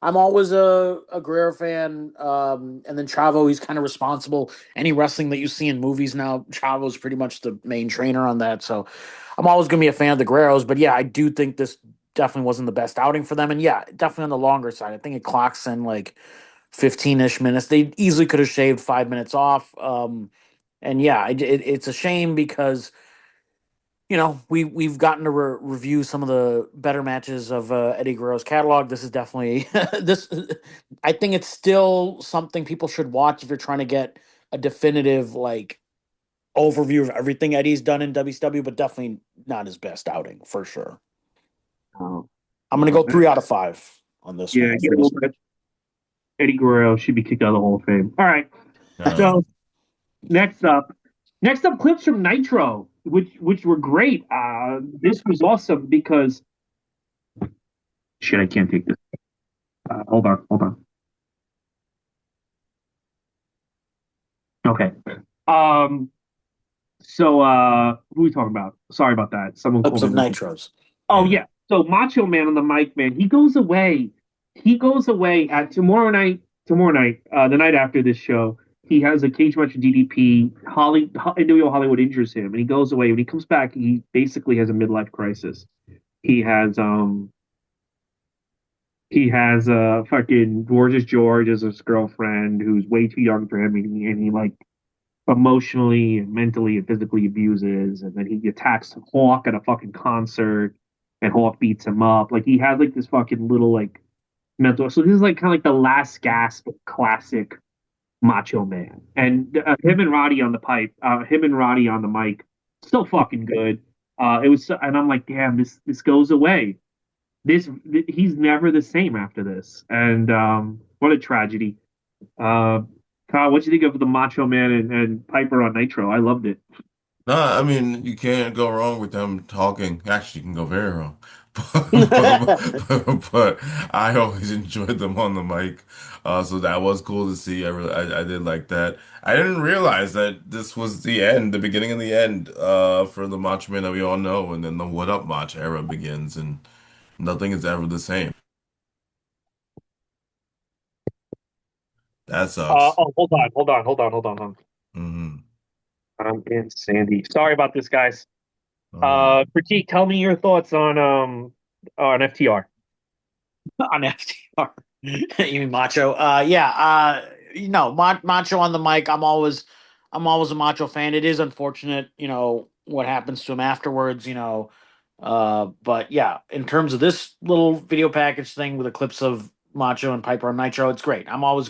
I'm always a Guerrero fan. And then Chavo, he's kind of responsible. Any wrestling that you see in movies now, Chavo's pretty much the main trainer on that. So I'm always gonna be a fan of the Guerreros. But yeah, I do think this definitely wasn't the best outing for them. And yeah, definitely on the longer side. I think it clocks in like 15-ish minutes. They easily could have shaved 5 minutes off. And yeah, it's a shame because we've gotten to review some of the better matches of Eddie Guerrero's catalog. This is definitely this. I think it's still something people should watch if you're trying to get a definitive like overview of everything Eddie's done in WCW, but definitely not his best outing for sure. oh, I'm gonna go 3 out of 5 on this yeah. one Get for this. over it. Eddie Guerrero should be kicked out of the Hall of Fame. All right. No. So next up, clips from Nitro, which were great. This was awesome because shit, I can't take this. Hold on. Okay. Um. So, who are we talking about? Sorry about that. Someone Clips called me of wrong. Nitros. Oh Yeah. yeah. So Macho Man on the mic, man, he goes away. He goes away at tomorrow night. Tomorrow night, the night after this show, he has a cage match with DDP. NWO Hollywood injures him, and he goes away. When he comes back, he basically has a midlife crisis. He has fucking gorgeous George as his girlfriend who's way too young for him, and he like emotionally and mentally and physically abuses, and then he attacks Hawk at a fucking concert, and Hawk beats him up. Like he had like this fucking little like mental. So this is like kind of like the last gasp of classic Macho Man, and him and Roddy on the pipe, him and Roddy on the mic, still fucking good. It was, and I'm like, damn, this goes away. He's never the same after this, and what a tragedy. Uh, Kyle, what do you think of the Macho Man and Piper on Nitro? I loved it. No, I mean, you can't go wrong with them talking. Actually, you can go very wrong. But I always enjoyed them on the mic. So that was cool to see. I did like that. I didn't realize that this was the end, the beginning of the end, for the Macho Man that we all know. And then the What Up Mach era begins, and nothing is ever the same. That sucks. Hold on. Hmm. I'm in Sandy. Sorry about this, guys. Oh, Pratik, tell me your thoughts on FTR. On FTR. You mean Macho? Yeah. Macho on the mic. I'm always a Macho fan. It is unfortunate, what happens to him afterwards. But yeah, in terms of this little video package thing with the clips of Macho and Piper on Nitro, it's great. I'm always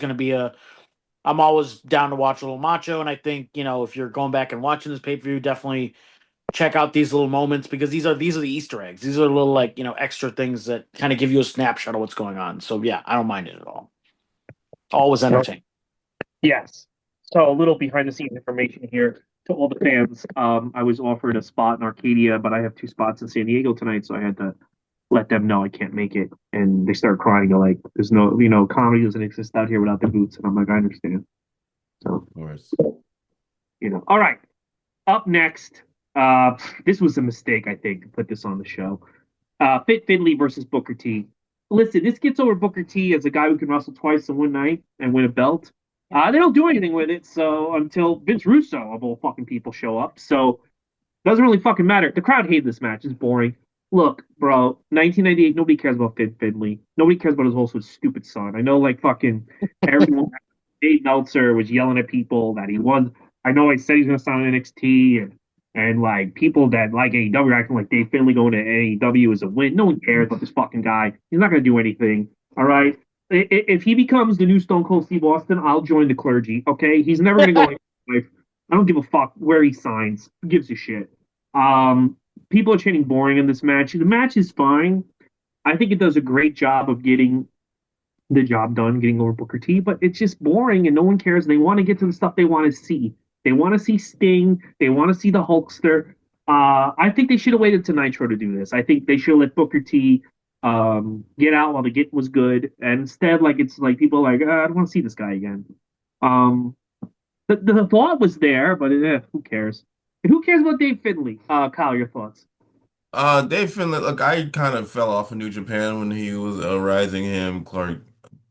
down to watch a little Macho, and I think if you're going back and watching this pay per view, definitely check out these little moments because these are the Easter eggs. These are little like extra things that kind of give you a snapshot of what's going on. So yeah, I don't mind it at all. Always entertaining. Yes. So a little behind the scenes information here to all the fans. I was offered a spot in Arcadia, but I have two spots in San Diego tonight, so I had to let them know I can't make it. And they started crying. They're like, "There's no, comedy doesn't exist out here without the boots." And I'm like, "I understand." So, of course. All right. Up next, this was a mistake, I think, to put this on the show. Fit Finley versus Booker T. Listen, this gets over Booker T as a guy who can wrestle twice in one night and win a belt. They don't do anything with it, so until Vince Russo of all fucking people show up, so doesn't really fucking matter. The crowd hated this match. It's boring. Look, bro, 1998. Nobody cares about Fit Finley. Nobody cares about his also stupid son. I know, like fucking everyone. Dave Meltzer was yelling at people that he won. I know I said he's going to sign NXT, and like people that like AEW are acting like Dave Finlay going to AEW is a win. No one cares about this fucking guy. He's not going to do anything. All right. If he becomes the new Stone Cold Steve Austin, I'll join the clergy. Okay. He's never going to go life. I don't give a fuck where he signs. Who gives a shit? Um, People are chanting boring in this match. The match is fine. I think it does a great job of getting the job done, getting over Booker T, but it's just boring and no one cares. They want to get to the stuff they want to see. They want to see Sting. They want to see the Hulkster. I think they should have waited to Nitro to do this. I think they should have let Booker T get out while the get was good. And instead, like it's like people are like, I don't want to see this guy again. Um, the thought was there, but who cares? Who cares about Dave Finley? Kyle, your thoughts? Dave Finlay, look, I kind of fell off of New Japan when he was rising him, Clark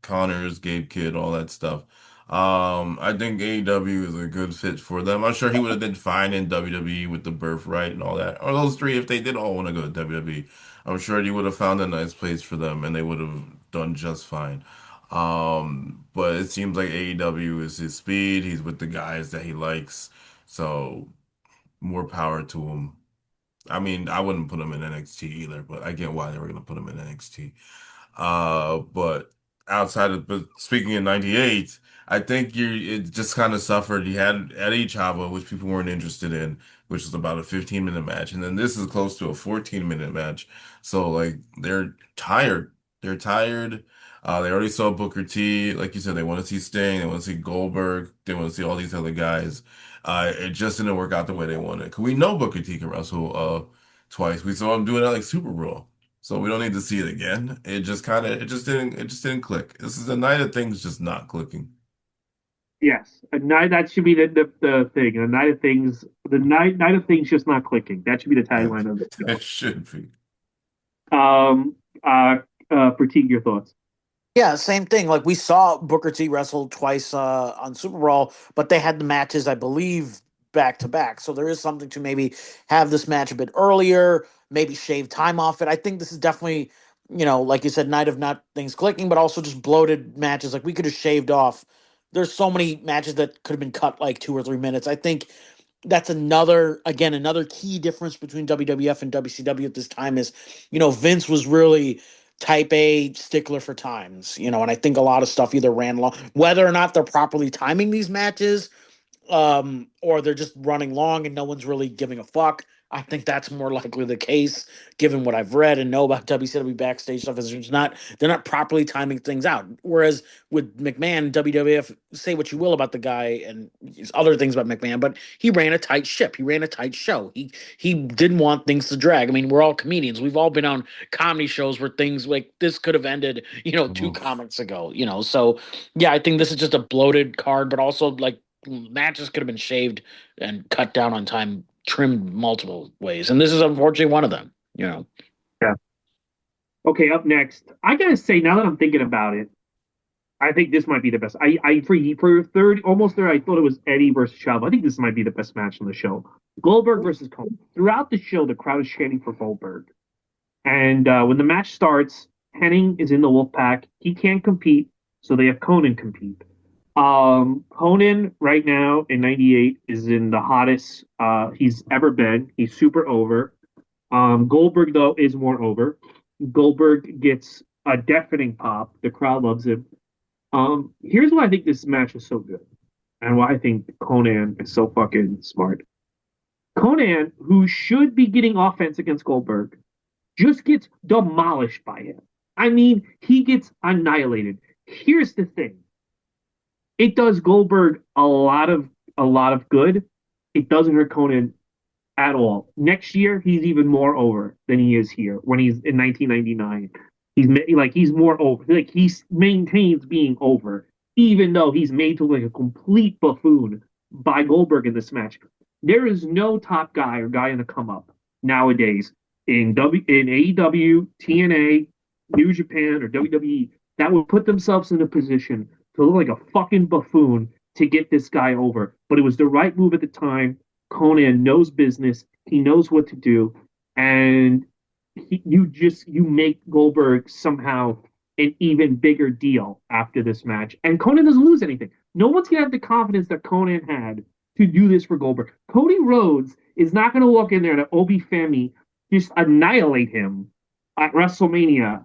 Connors, Gabe Kidd, all that stuff. I think AEW is a good fit for them. I'm sure he would have been fine in WWE with the birthright and all that. Or those three, if they did all want to go to WWE, I'm sure he would have found a nice place for them and they would have done just fine. But it seems like AEW is his speed. He's with the guys that he likes. So more power to him. I mean, I wouldn't put him in NXT either, but I get why they were going to put him in NXT. But outside of, but speaking in '98, I think it just kind of suffered. You had Eddie Chavo, which people weren't interested in, which was about a 15-minute match. And then this is close to a 14-minute match. So, like, they're tired. They're tired. They already saw Booker T. Like you said, they want to see Sting. They want to see Goldberg. They want to see all these other guys. It just didn't work out the way they wanted. 'Cause we know Booker T can wrestle twice. We saw him doing it like Super Bowl. So we don't need to see it again. It just didn't click. This is a night of things just not clicking. Yes, a night that should be the thing. A night of things, the night of things just not clicking. That should be the That, tagline of the that show. should be. Um, Pratik, your thoughts? Yeah, same thing. Like we saw Booker T wrestle twice on Super Brawl, but they had the matches, I believe, back to back. So there is something to maybe have this match a bit earlier, maybe shave time off it. I think this is definitely, like you said, night of not things clicking, but also just bloated matches. Like we could have shaved off. There's so many matches that could have been cut like 2 or 3 minutes. I think that's another key difference between WWF and WCW at this time is, Vince was really type A stickler for times, and I think a lot of stuff either ran long, whether or not they're properly timing these matches, or they're just running long and no one's really giving a fuck. I think that's more likely the case, given what I've read and know about WCW backstage stuff. Is they're not properly timing things out. Whereas with McMahon, WWF, say what you will about the guy and other things about McMahon, but he ran a tight ship. He ran a tight show. He didn't want things to drag. I mean, we're all comedians. We've all been on comedy shows where things like this could have ended, two Mhm. comics ago. So yeah, I think this is just a bloated card, but also like matches could have been shaved and cut down on time, trimmed multiple ways, and this is unfortunately one of them. Yeah. Okay, up next, I gotta say, now that I'm thinking about it, I think this might be the best. I for third, almost there, I thought it was Eddie versus Chavo. I think this might be the best match on the show. Goldberg versus Conan. Throughout the show, the crowd is chanting for Goldberg. And when the match starts, Henning is in the Wolfpack. He can't compete, so they have Conan compete. Conan right now in '98 is in the hottest he's ever been. He's super over. Goldberg though is more over. Goldberg gets a deafening pop. The crowd loves him. Here's why I think this match is so good, and why I think Conan is so fucking smart. Conan, who should be getting offense against Goldberg, just gets demolished by him. I mean, he gets annihilated. Here's the thing: it does Goldberg a lot of good. It doesn't hurt Conan at all. Next year, he's even more over than he is here when he's in 1999. He's more over. Like he maintains being over, even though he's made to look like a complete buffoon by Goldberg in this match. There is no top guy or guy in the come up nowadays in AEW, TNA, New Japan, or WWE that would put themselves in a position to look like a fucking buffoon to get this guy over. But it was the right move at the time. Conan knows business. He knows what to do, and you make Goldberg somehow an even bigger deal after this match. And Conan doesn't lose anything. No one's gonna have the confidence that Conan had to do this for Goldberg. Cody Rhodes is not going to walk in there and Obi Femi just annihilate him at WrestleMania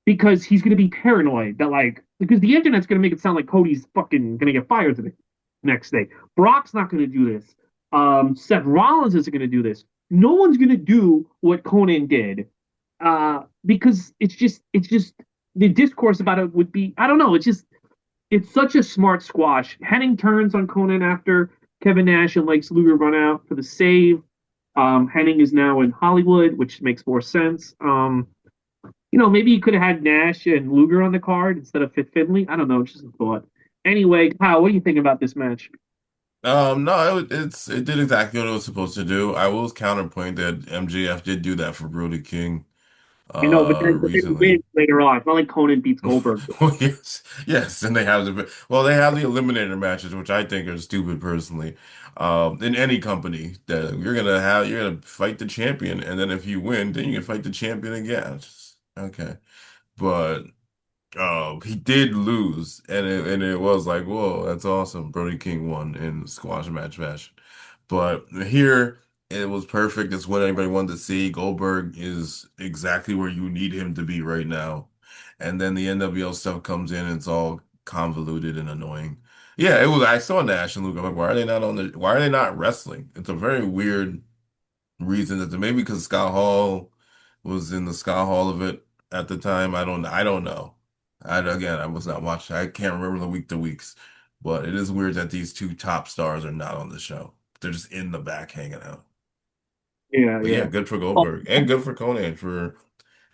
because he's going to be paranoid that like because the internet's going to make it sound like Cody's fucking going to get fired the next day. Brock's not going to do this. Seth Rollins isn't going to do this. No one's going to do what Konnan did because it's just the discourse about it would be I don't know. It's such a smart squash. Hennig turns on Konnan after Kevin Nash and Lex Luger run out for the save. Hennig is now in Hollywood, which makes more sense. Maybe you could have had Nash and Luger on the card instead of Fit Finley. I don't know, just a thought. Anyway, Kyle, what do you think about this match? No, it did exactly what it was supposed to do. I will counterpoint that MJF did do that for Brody King I know, but then he recently. wins later on. It's not like Conan beats Goldberg. Well, yes, yes, and they have the eliminator matches, which I think are stupid personally. In any company that you're gonna fight the champion, and then if you win, then you can fight the champion again. Okay, but he did lose, and it was like, whoa, that's awesome. Brody King won in squash match fashion. But here it was perfect. It's what everybody wanted to see. Goldberg is exactly where you need him to be right now. And then the NWO stuff comes in and it's all convoluted and annoying. Yeah, it was I saw Nash and Luke. I'm like, why are they not wrestling? It's a very weird reason that maybe because Scott Hall was in the Scott Hall of it at the time. I don't know. I was not watching. I can't remember the week to weeks, but it is weird that these two top stars are not on the show. They're just in the back hanging out. Yeah, But yeah, yeah. good for Oh, Goldberg and good for Conan for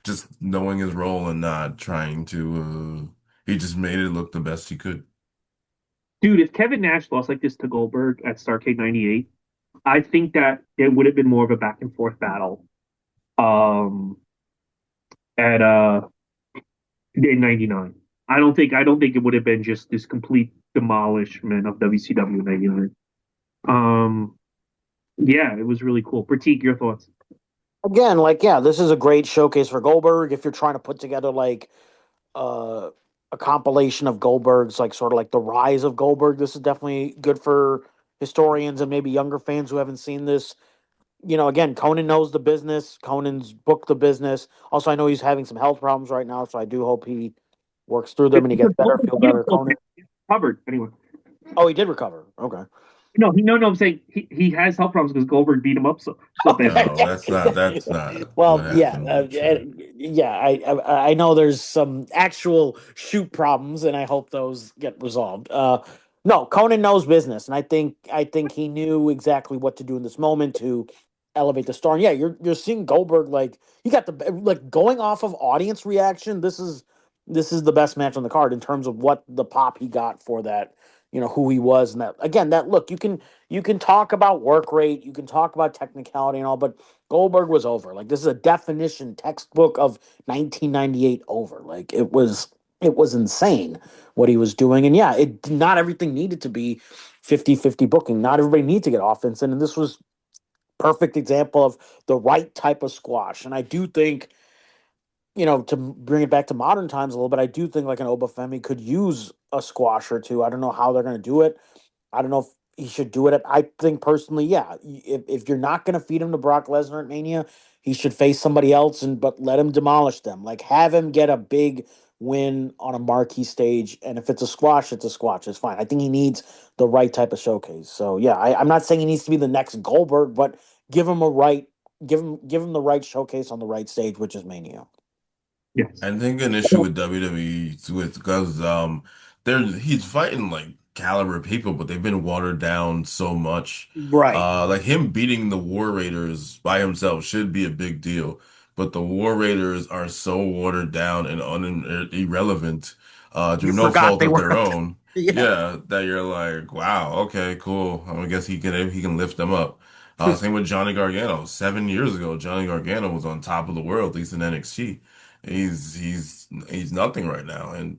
just knowing his role and not trying to. He just made it look the best he could. dude, if Kevin Nash lost like this to Goldberg at Starrcade '98, I think that it would have been more of a back and forth battle. Um, at in '99, I don't think it would have been just this complete demolishment of WCW in '99. Um, yeah, it was really cool. Pratik, your thoughts? Again, like, yeah, this is a great showcase for Goldberg. If you're trying to put together like uh, a compilation of Goldberg's, like sort of like the rise of Goldberg, this is definitely good for historians and maybe younger fans who haven't seen this. Again, Conan knows the business. Conan's booked the business. Also, I know he's having some health problems right now, so I do hope he works through them and he gets better, feel better. Conan. Covered anyway. Oh, he did recover. Okay. No. I'm saying he has health problems because Goldberg beat him up so bad. No, that's not what Well, yeah, happened. But sure. yeah. I know there's some actual shoot problems, and I hope those get resolved. No, Conan knows business, and I think he knew exactly what to do in this moment to elevate the star. And yeah, you're seeing Goldberg like you got the like going off of audience reaction. This is the best match on the card in terms of what the pop he got for that. Who he was, and that again, that look you can talk about work rate, you can talk about technicality and all, but Goldberg was over. Like this is a definition textbook of 1998 over. Like it was insane what he was doing. And yeah, it not everything needed to be 50-50 booking. Not everybody needs to get offense in, and this was perfect example of the right type of squash. And I do think, to bring it back to modern times a little bit, I do think like an Obafemi could use a squash or two. I don't know how they're going to do it. I don't know if he should do it. I think personally, yeah, if you're not going to feed him to Brock Lesnar at Mania, he should face somebody else but let him demolish them. Like have him get a big win on a marquee stage, and if it's a squash, it's a squash. It's fine. I think he needs the right type of showcase. So yeah, I'm not saying he needs to be the next Goldberg, but give him a right, give him the right showcase on the right stage, which is Mania. Yes. I think an issue with WWE with because he's fighting like caliber people, but they've been watered down so much. Right. Like him beating the War Raiders by himself should be a big deal, but the War Raiders are so watered down and irrelevant You through no forgot fault they of were. their own. Yeah. Yeah, that you're like, wow, okay, cool. I guess he can lift them up. Same with Johnny Gargano. 7 years ago, Johnny Gargano was on top of the world, at least in NXT. He's nothing right now, and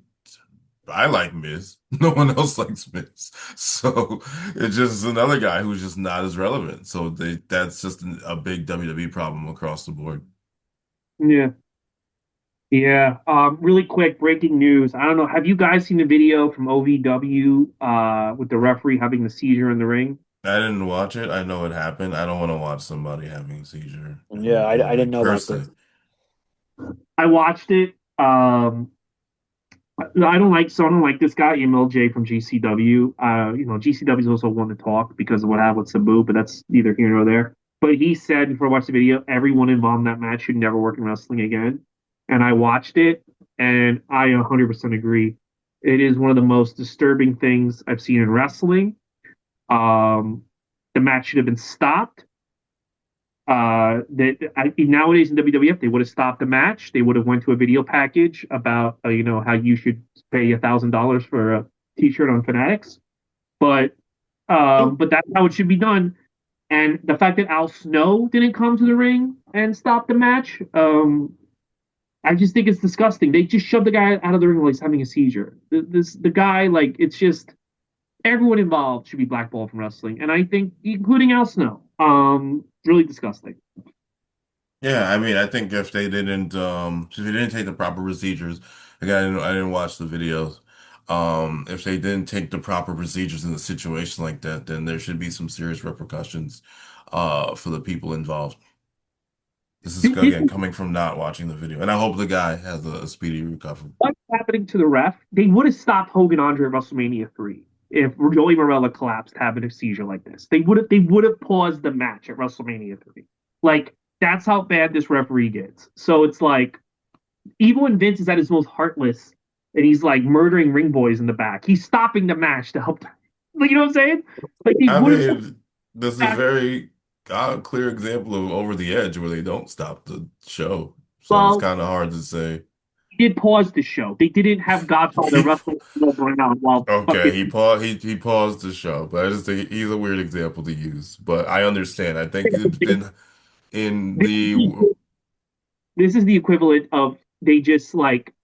I like Miz. No one else likes Miz, so it's just another guy who's just not as relevant. So that's just a big WWE problem across the board. Yeah. Yeah. Really quick breaking news. I don't know. Have you guys seen the video from OVW with the referee having the seizure in the ring? I didn't watch it. I know it happened. I don't want to watch somebody having a seizure Yeah, and I didn't like know about this. personally. I watched it. I don't like this guy, MLJ from GCW. GCW is also one to talk because of what happened with Sabu, but that's neither here nor there. But he said before I watched the video, everyone involved in that match should never work in wrestling again. And I watched it, and I 100% agree. It is one of the most disturbing things I've seen in wrestling. Um, the match should have been stopped. Nowadays in WWF, they would have stopped the match. They would have went to a video package about how you should pay $1,000 for a T-shirt on Fanatics, but that's how it should be done. And the fact that Al Snow didn't come to the ring and stop the match, I just think it's disgusting. They just shoved the guy out of the ring while he's having a seizure. The guy, like, it's just everyone involved should be blackballed from wrestling, and I think including Al Snow. Really disgusting. Yeah, I mean, I think if they didn't take the proper procedures, again, I didn't watch the videos. If they didn't take the proper procedures in a situation like that, then there should be some serious repercussions, for the people involved. This is This again coming from not watching the video, and I hope the guy has a speedy recovery. what's happening to the ref. They would have stopped Hogan Andre at WrestleMania 3 if Joey Morella collapsed having a seizure like this. They would have paused the match at WrestleMania 3. Like that's how bad this referee gets. So it's like even when Vince is at his most heartless and he's like murdering ring boys in the back, he's stopping the match to help. Like you know what I'm saying? Like they I would have mean, this is a very clear example of over the edge where they don't stop the show, so it's well, kind of hard to say. they did pause the show. They didn't have Godfather wrestle Brown while Okay, fucking. he paused the show, but I just think he's a weird example to use. But I understand. I think it's been in the This is the equivalent of they just like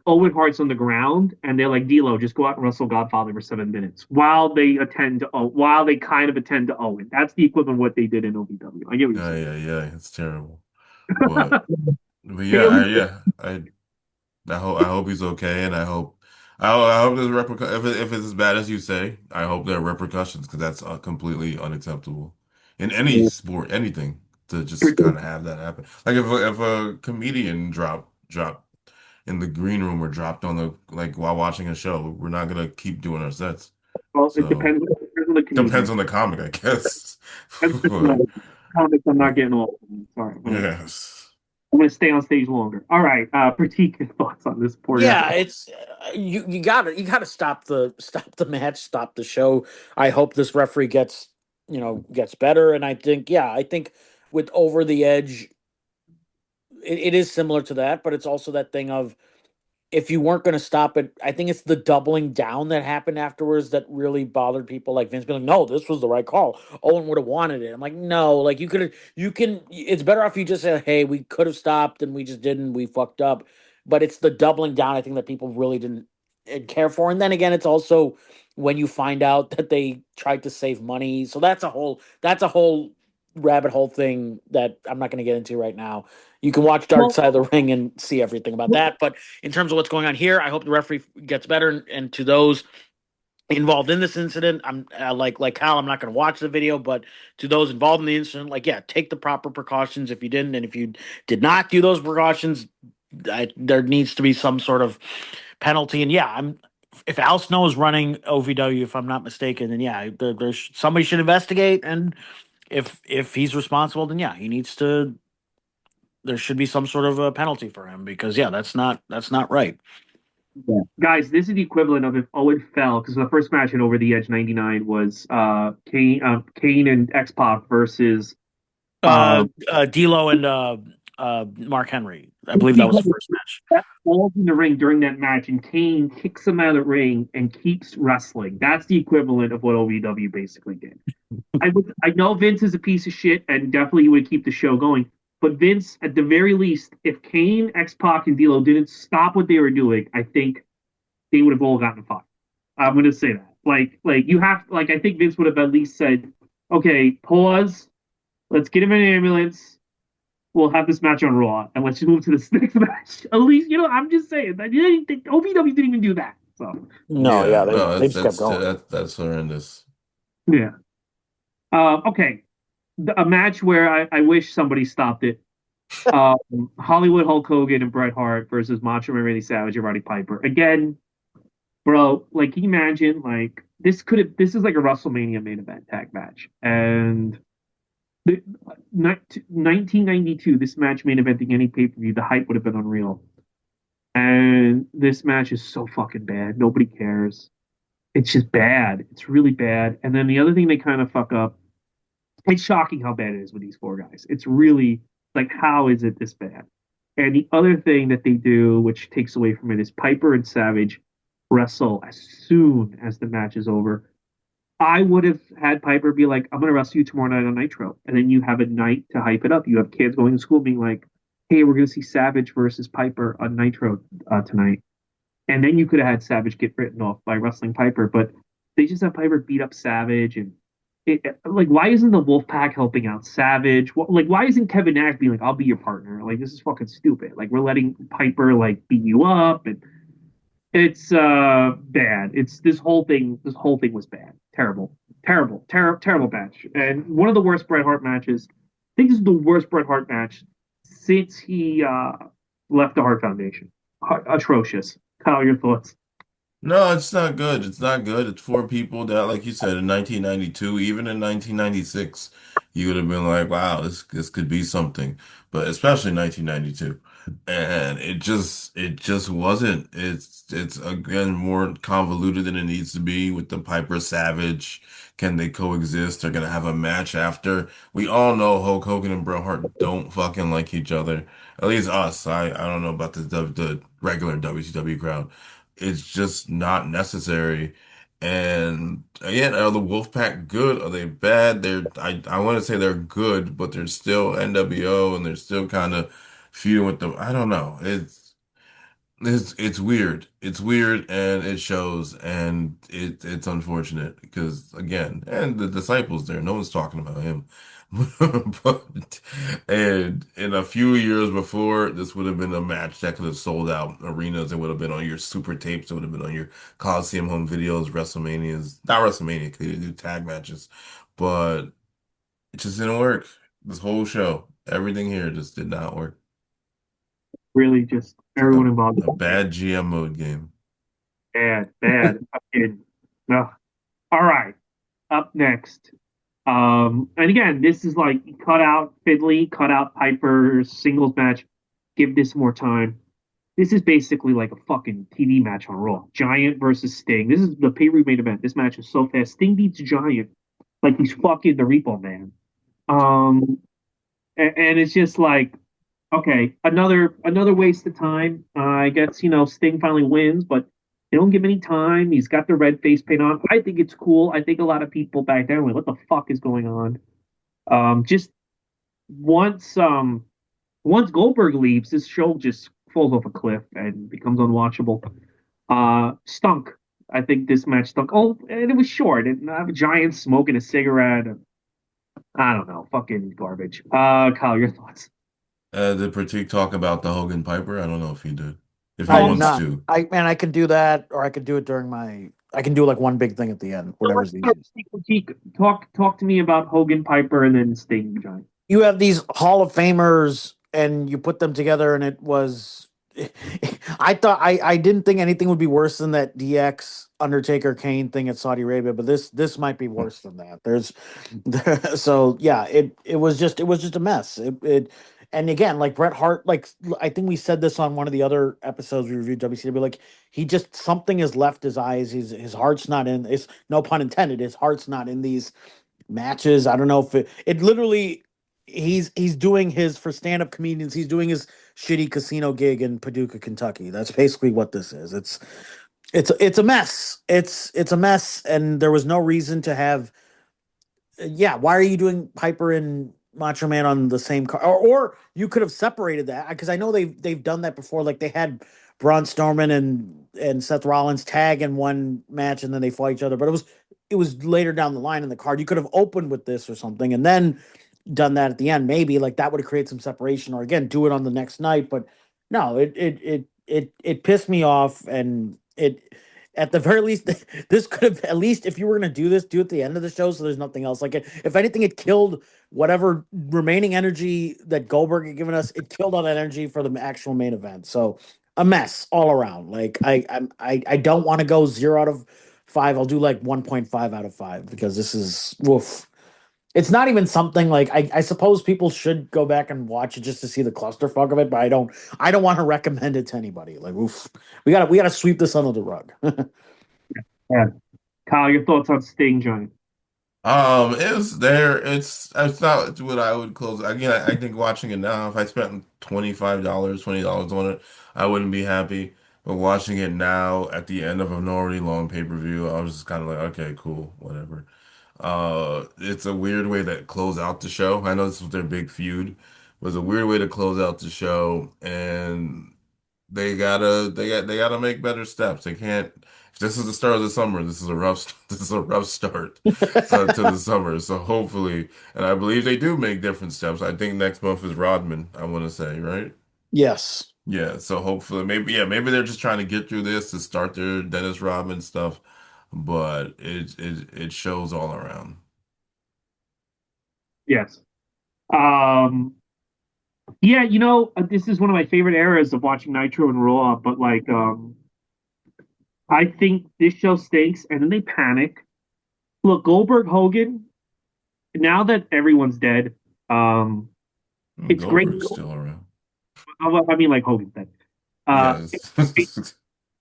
Owen Hart's on the ground and they're like D'Lo, just go out and wrestle Godfather for 7 minutes while they kind of attend to Owen. That's the equivalent of what they did in OVW. I get what you're yeah, saying. yeah, yeah, it's terrible. But They yeah, at least I hope he's okay, and I hope there's repercussions. If it's as bad as you say, I hope there are repercussions because that's completely unacceptable in any sport, anything to just kind of have that happen. Like if a comedian dropped in the green room or dropped on the like while watching a show, we're not gonna keep doing our sets. well, So it depends on the depends comedian. on the comic, I guess. But And comics, I'm not getting old. Sorry, yes. I'm gonna stay on stage longer. All right, critique your thoughts on this poor guy. Yeah, it's you gotta stop the match, stop the show. I hope this referee gets better, and I think with Over the Edge, it is similar to that, but it's also that thing of if you weren't going to stop it, I think it's the doubling down that happened afterwards that really bothered people. Like Vince being like, "No, this was the right call. Owen would have wanted it." I'm like, "No, like you could have, you can. It's better if you just say, hey, we could have stopped and we just didn't. We fucked up." But it's the doubling down. I think that people really didn't care for. And then again, it's also when you find out that they tried to save money. So that's a whole rabbit hole thing that I'm not going to get into right now. You can watch Dark Well, Side of the Ring and see everything about that. But in terms of what's going on here, I hope the referee gets better. And to those involved in this incident, I'm like Kyle. I'm not going to watch the video, but to those involved in the incident, like yeah, take the proper precautions if you didn't, and if you did not do those precautions, there needs to be some sort of penalty. And yeah, I'm if Al Snow is running OVW, if I'm not mistaken, then yeah, there's somebody should investigate. And if he's responsible, then yeah, he needs to. There should be some sort of a penalty for him because yeah, that's not right. guys, this is the equivalent of if Owen fell because the first match in Over the Edge '99 was Kane and X Pac versus D'Lo and Mark Henry. I believe that was the first match. that falls in the ring during that match, and Kane kicks him out of the ring and keeps wrestling. That's the equivalent of what OVW basically did. I know Vince is a piece of shit, and definitely would keep the show going. But Vince, at the very least, if Kane, X Pac, and D'Lo didn't stop what they were doing, I think they would have all gotten fired. I'm going to say that. Like you have, like I think Vince would have at least said, "Okay, pause. Let's get him in an ambulance. We'll have this match on Raw, and let's just move to this next match." At least, I'm just saying that OVW didn't even do that. So No, yeah, Yeah, they no, they just kept going. that's horrendous. yeah. Okay, a match where I wish somebody stopped it. Hollywood Hulk Hogan and Bret Hart versus Macho Man Randy Savage and Roddy Piper. Again, bro, like can you imagine like this is like a WrestleMania main event tag match. And the, 1992, this match main eventing any pay-per-view, the hype would have been unreal. And this match is so fucking bad. Nobody cares. It's just bad. It's really bad. And then the other thing they kind of fuck up, it's shocking how bad it is with these four guys. It's really like, how is it this bad? And the other thing that they do, which takes away from it, is Piper and Savage wrestle as soon as the match is over. I would have had Piper be like, I'm going to wrestle you tomorrow night on Nitro. And then you have a night to hype it up. You have kids going to school being like, hey, we're going to see Savage versus Piper on Nitro tonight. And then you could have had Savage get written off by wrestling Piper. But they just have Piper beat up Savage. And like, why isn't the Wolfpack helping out Savage? Like, why isn't Kevin Nash being like, I'll be your partner? Like, this is fucking stupid. Like, we're letting Piper, like, beat you up. And it's bad. It's this whole thing was bad. Terrible match. And one of the worst Bret Hart matches. I think this is the worst Bret Hart match since he left the Hart Foundation. Atrocious. Kyle, your thoughts? No, it's not good. It's not good. It's for people that, like you said, in 1992, even in 1996, you would have been like, "Wow, this could be something." But especially 1992, and it just wasn't. It's again more convoluted than it needs to be with the Piper Savage. Can they coexist? They're gonna have a match after. We all know Hulk Hogan and Bret Hart don't fucking like each other. At least us. I don't know about the regular WCW crowd. It's just not necessary. And again, are the Wolfpack good? Are they bad? I want to say they're good, but they're still NWO and they're still kind of feuding with them. I don't know. It's weird. It's weird and it shows and it's unfortunate because again, and the disciples there, no one's talking about him. But and in a few years before, this would have been a match that could have sold out arenas. It would have been on your super tapes. It would have been on your Coliseum home videos, WrestleManias, not WrestleMania, because you do tag matches, but it just didn't work. This whole show, everything here just did not work. Really, just A, everyone involved. a bad GM mode game. Bad. Fucking, ugh. All right. Up next. And again, this is like cut out Finley, cut out Piper's singles match. Give this more time. This is basically like a fucking TV match on Raw. Giant versus Sting. This is the pay-per-view main event. This match is so fast. Sting beats Giant like he's fucking the Repo Man. Um, and it's just like, okay, another waste of time. I guess Sting finally wins, but they don't give him any time. He's got the red face paint on. I think it's cool. I think a lot of people back then were like, what the fuck is going on? Just once once Goldberg leaves, this show just falls off a cliff and becomes unwatchable. Stunk. I think this match stunk. Oh, and it was short. And I have a giant smoking a cigarette. I don't know, fucking garbage. Kyle, your thoughts? Did Pratik talk about the Hogan Piper? I don't know if he did. If he I did Um, wants not. to. I can do that, or I could do it during my. I can do like one big thing at the end, whatever's easiest. talk to me about Hogan, Piper, and then Sting, Giant. You have these Hall of Famers, and you put them together, and it was. I didn't think anything would be worse than that DX Undertaker Kane thing at Saudi Arabia, but this might be worse than that. So yeah, it was just a mess. It and again, like Bret Hart, like I think we said this on one of the other episodes we reviewed WCW, like he just something has left his eyes. His heart's not in. It's no pun intended. His heart's not in these matches. I don't know if it literally he's doing his for stand-up comedians, he's doing his shitty casino gig in Paducah, Kentucky. That's basically what this is. It's a mess. It's a mess and there was no reason to have yeah, why are you doing Piper and Macho Man on the same car? Or you could have separated that because I know they've done that before. Like they had Braun Strowman and Seth Rollins tag in one match and then they fought each other. But it was later down the line in the card. You could have opened with this or something and then done that at the end. Maybe like that would have created some separation. Or again, do it on the next night. But no, it pissed me off and at the very least, this could have at least if you were going to do this, do it at the end of the show, so there's nothing else. Like, if anything, it killed whatever remaining energy that Goldberg had given us. It killed all that energy for the actual main event. So a mess all around. Like, I don't want to go 0 out of 5. I'll do like 1.5 out of 5 because this is woof. It's not even something like I suppose people should go back and watch it just to see the clusterfuck of it, but I don't want to recommend it to anybody. Like, oof, we gotta sweep this under the rug. Yeah. Kyle, your thoughts on Sting Giant? It's there. It's not what I would close. Again, I think watching it now, if I spent $25, $20 on it, I wouldn't be happy. But watching it now at the end of an already long pay-per-view, I was just kind of like, okay, cool, whatever. It's a weird way to close out the show. I know this was their big feud. It was a weird way to close out the show, and they gotta make better steps. They can't. If this is the start of the summer, this is a rough this is a rough start to the summer. So hopefully, and I believe they do make different steps. I think next month is Rodman. I want to say, right? Yes. Yeah. So hopefully, maybe they're just trying to get through this to start their Dennis Rodman stuff. But it shows all around. Yes. Um, yeah, this is one of my favorite eras of watching Nitro and Raw, but like, I think this show stinks, and then they panic. Look, Goldberg Hogan. Now that everyone's dead, um, Well, it's great. Goldberg's still around. I mean, like Hogan's dead. It's Yes. great,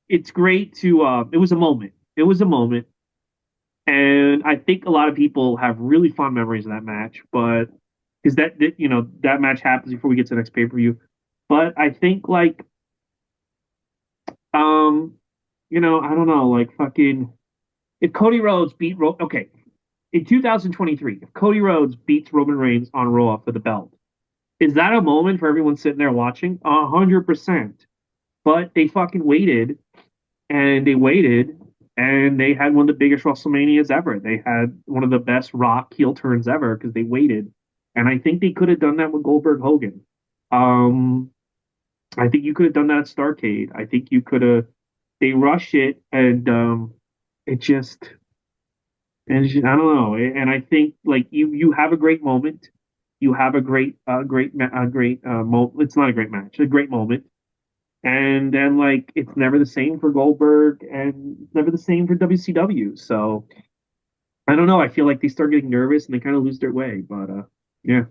it's great to. It was a moment. It was a moment, and I think a lot of people have really fond memories of that match. But because that match happens before we get to the next pay per view. But I think like um, I don't know, like fucking if Cody Rhodes okay in 2023, if Cody Rhodes beats Roman Reigns on Raw for the belt, is that a moment for everyone sitting there watching? 100%. But they fucking waited and they waited and they had one of the biggest WrestleManias ever. They had one of the best Rock heel turns ever because they waited. And I think they could have done that with Goldberg Hogan. Um, I think you could have done that at Starcade. I think you could have. They rushed it and it just I don't know. And I think like you have a great moment. You have a great moment. It's not a great match, a great moment. And then like it's never the same for Goldberg and never the same for WCW. So I don't know. I feel like they start getting nervous and they kind of lose their way. But yeah,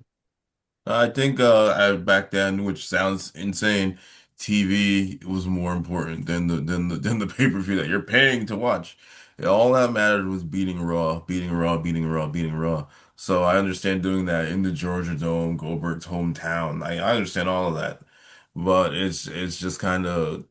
I think back then, which sounds insane, TV was more important than the pay-per-view that you're paying to watch. All that mattered was beating Raw, beating Raw, beating Raw, beating Raw. So I understand doing that in the Georgia Dome, Goldberg's hometown. I understand all of that. But it's just kind of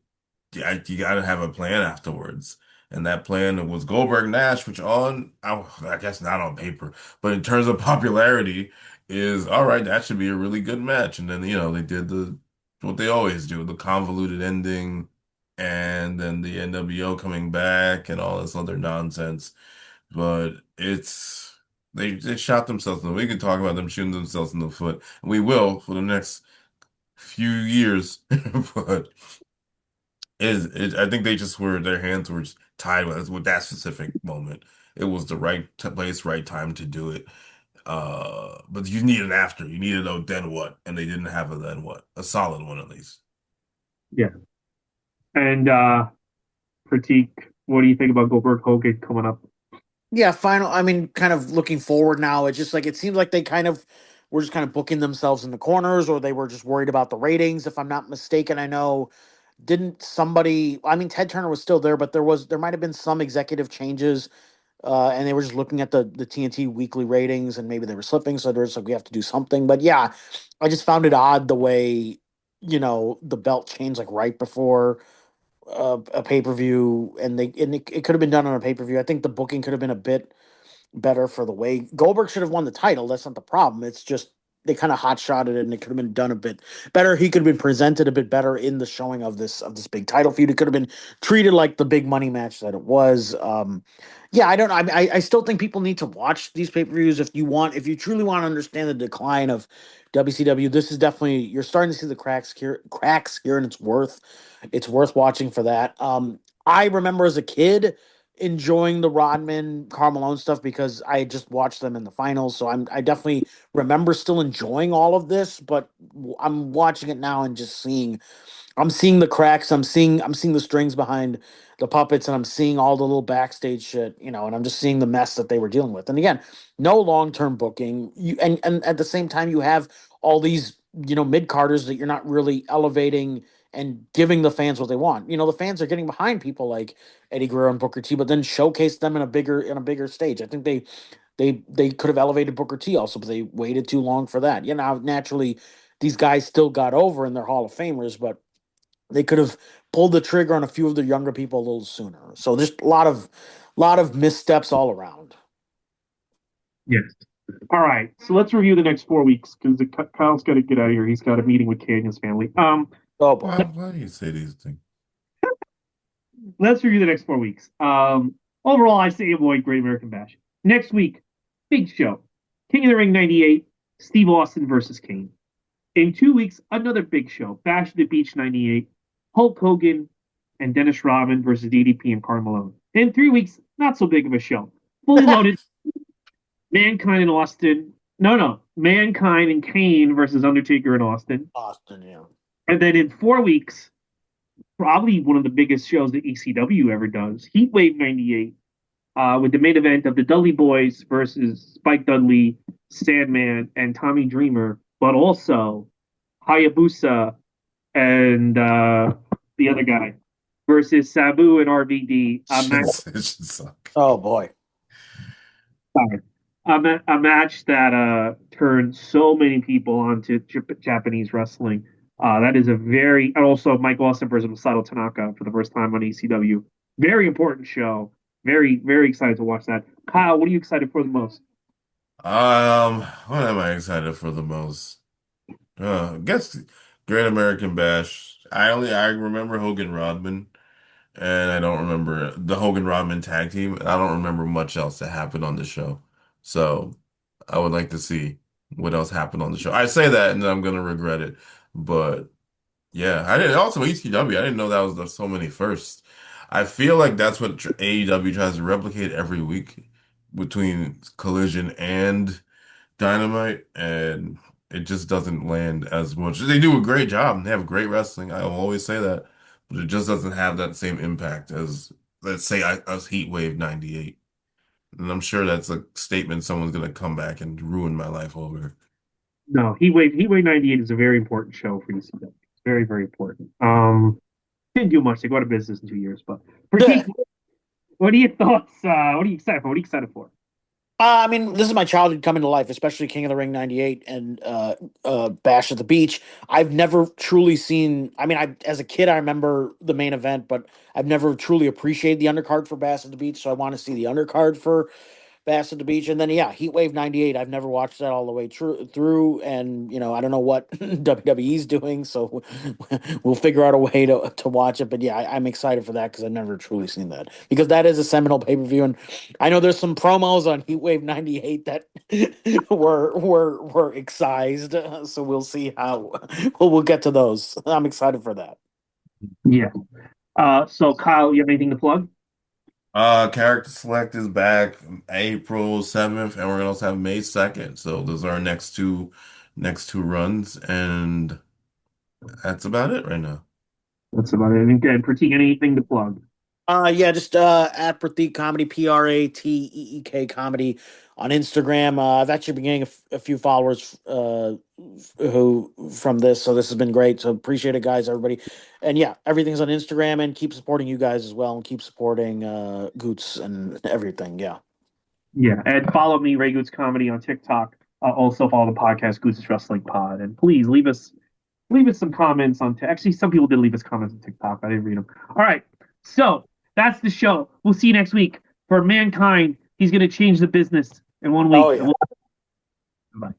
you got to have a plan afterwards. And that plan was Goldberg Nash, which I guess not on paper, but in terms of popularity, is all right. That should be a really good match. And then, they did what they always do, the convoluted ending, and then the NWO coming back and all this other nonsense. But they shot themselves in the. We can talk about them shooting themselves in the foot. And we will for the next few years. But I think they just were their hands were just tied with that specific moment. It was the right place, right time to do it. But you need an after. You needed a then what, and they didn't have a then what, a solid one at least. yeah. And critique. What do you think about Goldberg Hogan coming up? Yeah, final. I mean, kind of looking forward now. It's just like it seems like they kind of were just kind of booking themselves in the corners, or they were just worried about the ratings. If I'm not mistaken, I know didn't somebody? I mean, Ted Turner was still there, but there might have been some executive changes, and they were just looking at the TNT weekly ratings, and maybe they were slipping. So there's like we have to do something. But yeah, I just found it odd the way the belt changed like right before a pay per view, and it could have been done on a pay per view. I think the booking could have been a bit better for the way Goldberg should have won the title. That's not the problem. It's just they kind of hot shotted it, and it could have been done a bit better. He could have been presented a bit better in the showing of this big title feud. It could have been treated like the big money match that it was. Yeah, I don't know. I still think people need to watch these pay per views if you truly want to understand the decline of WCW. This is definitely you're starting to see the cracks here, and it's worth watching for that. I remember as a kid enjoying the Rodman Carmelo stuff because I had just watched them in the finals. So I definitely remember still enjoying all of this, but I'm watching it now and just I'm seeing the cracks. I'm seeing the strings behind the puppets, and I'm seeing all the little backstage shit, and I'm just seeing the mess that they were dealing with. And again, no long term booking. And at the same time, you have all these mid carders that you're not really elevating and giving the fans what they want. The fans are getting behind people like Eddie Guerrero and Booker T, but then showcase them in a bigger stage. I think they could have elevated Booker T also, but they waited too long for that. Naturally, these guys still got over and they're Hall of Famers, but they could have pulled the trigger on a few of the younger people a little sooner. So just a lot of missteps all around. Yes. All right. So let's review the next 4 weeks because Kyle's got to get out of here. He's got a meeting with Kay and his family. Oh boy. Why do you say these things? Let's review the next 4 weeks. Overall, I say avoid Great American Bash. Next week, big show. King of the Ring 98, Steve Austin versus Kane. In 2 weeks, another big show. Bash at the Beach 98, Hulk Hogan and Dennis Rodman versus DDP and Carmelo. In 3 weeks, not so big of a show. Fully loaded Mankind and Austin. No. Mankind and Kane versus Undertaker and Austin. Austin, yeah. And then in 4 weeks, probably one of the biggest shows that ECW ever does, Heatwave 98, with the main event of the Dudley Boys versus Spike Dudley, Sandman, and Tommy Dreamer, but also Hayabusa and the other guy versus Sabu and RVD. It should suck. Oh boy. A match that turned so many people onto Japanese wrestling. That is a very, and also Mike Austin versus Masato Tanaka for the first time on ECW. Very important show. Very, very excited to watch that. Kyle, what are you excited for the most? What am I excited for the most? I guess Great American Bash. I remember Hogan Rodman, and I don't remember the Hogan Rodman tag team. I don't remember much else that happened on the show. So I would like to see what else happened on the show. I say that and then I'm gonna regret it. But yeah, I didn't also ECW. I didn't know that was so many firsts. I feel like that's what AEW tries to replicate every week between Collision and Dynamite, and it just doesn't land as much. They do a great job. They have great wrestling. I will always say that, but it just doesn't have that same impact as, let's say, us Heat Wave 98. And I'm sure that's a statement someone's gonna come back and ruin my life over. No, Heatwave 98 is a very important show for ECW. It's very, very important. Didn't do much. They go out of business in 2 years, but for Keith, what are your thoughts? What are you excited for? What are you excited for? I mean, this is my childhood coming to life, especially King of the Ring '98 and Bash at the Beach. I've never truly seen. I mean, as a kid, I remember the main event, but I've never truly appreciated the undercard for Bash at the Beach. So I want to see the undercard for Bass at the Beach, and then yeah, Heat Wave '98. I've never watched that all the way through, and I don't know what WWE's doing, so we'll figure out a way to watch it. But yeah, I'm excited for that because I've never truly seen that because that is a seminal pay per view, and I know there's some promos on Heat Wave '98 that were excised, so we'll see how we'll get to those. I'm excited for that. Yeah. So Kyle, you have anything to plug? Character Select is back April 7th, and we're gonna also have May 2nd. So those are our next two runs, and that's about it right now. That's about it. And Pratik, anything to plug? Yeah, just at Prateek Comedy, PrateEek Comedy on Instagram. I've actually been getting a few followers who from this, so this has been great. So appreciate it, guys, everybody. And yeah, everything's on Instagram, and keep supporting you guys as well, and keep supporting Goots and everything. Yeah. Yeah, and follow me, Ray Goots Comedy on TikTok. Also follow the podcast Goots Wrestling Pod, and please leave us some comments on. Actually, some people did leave us comments on TikTok. I didn't read them. All right, so that's the show. We'll see you next week for Mankind. He's going to change the business in one Oh week. yeah. Bye.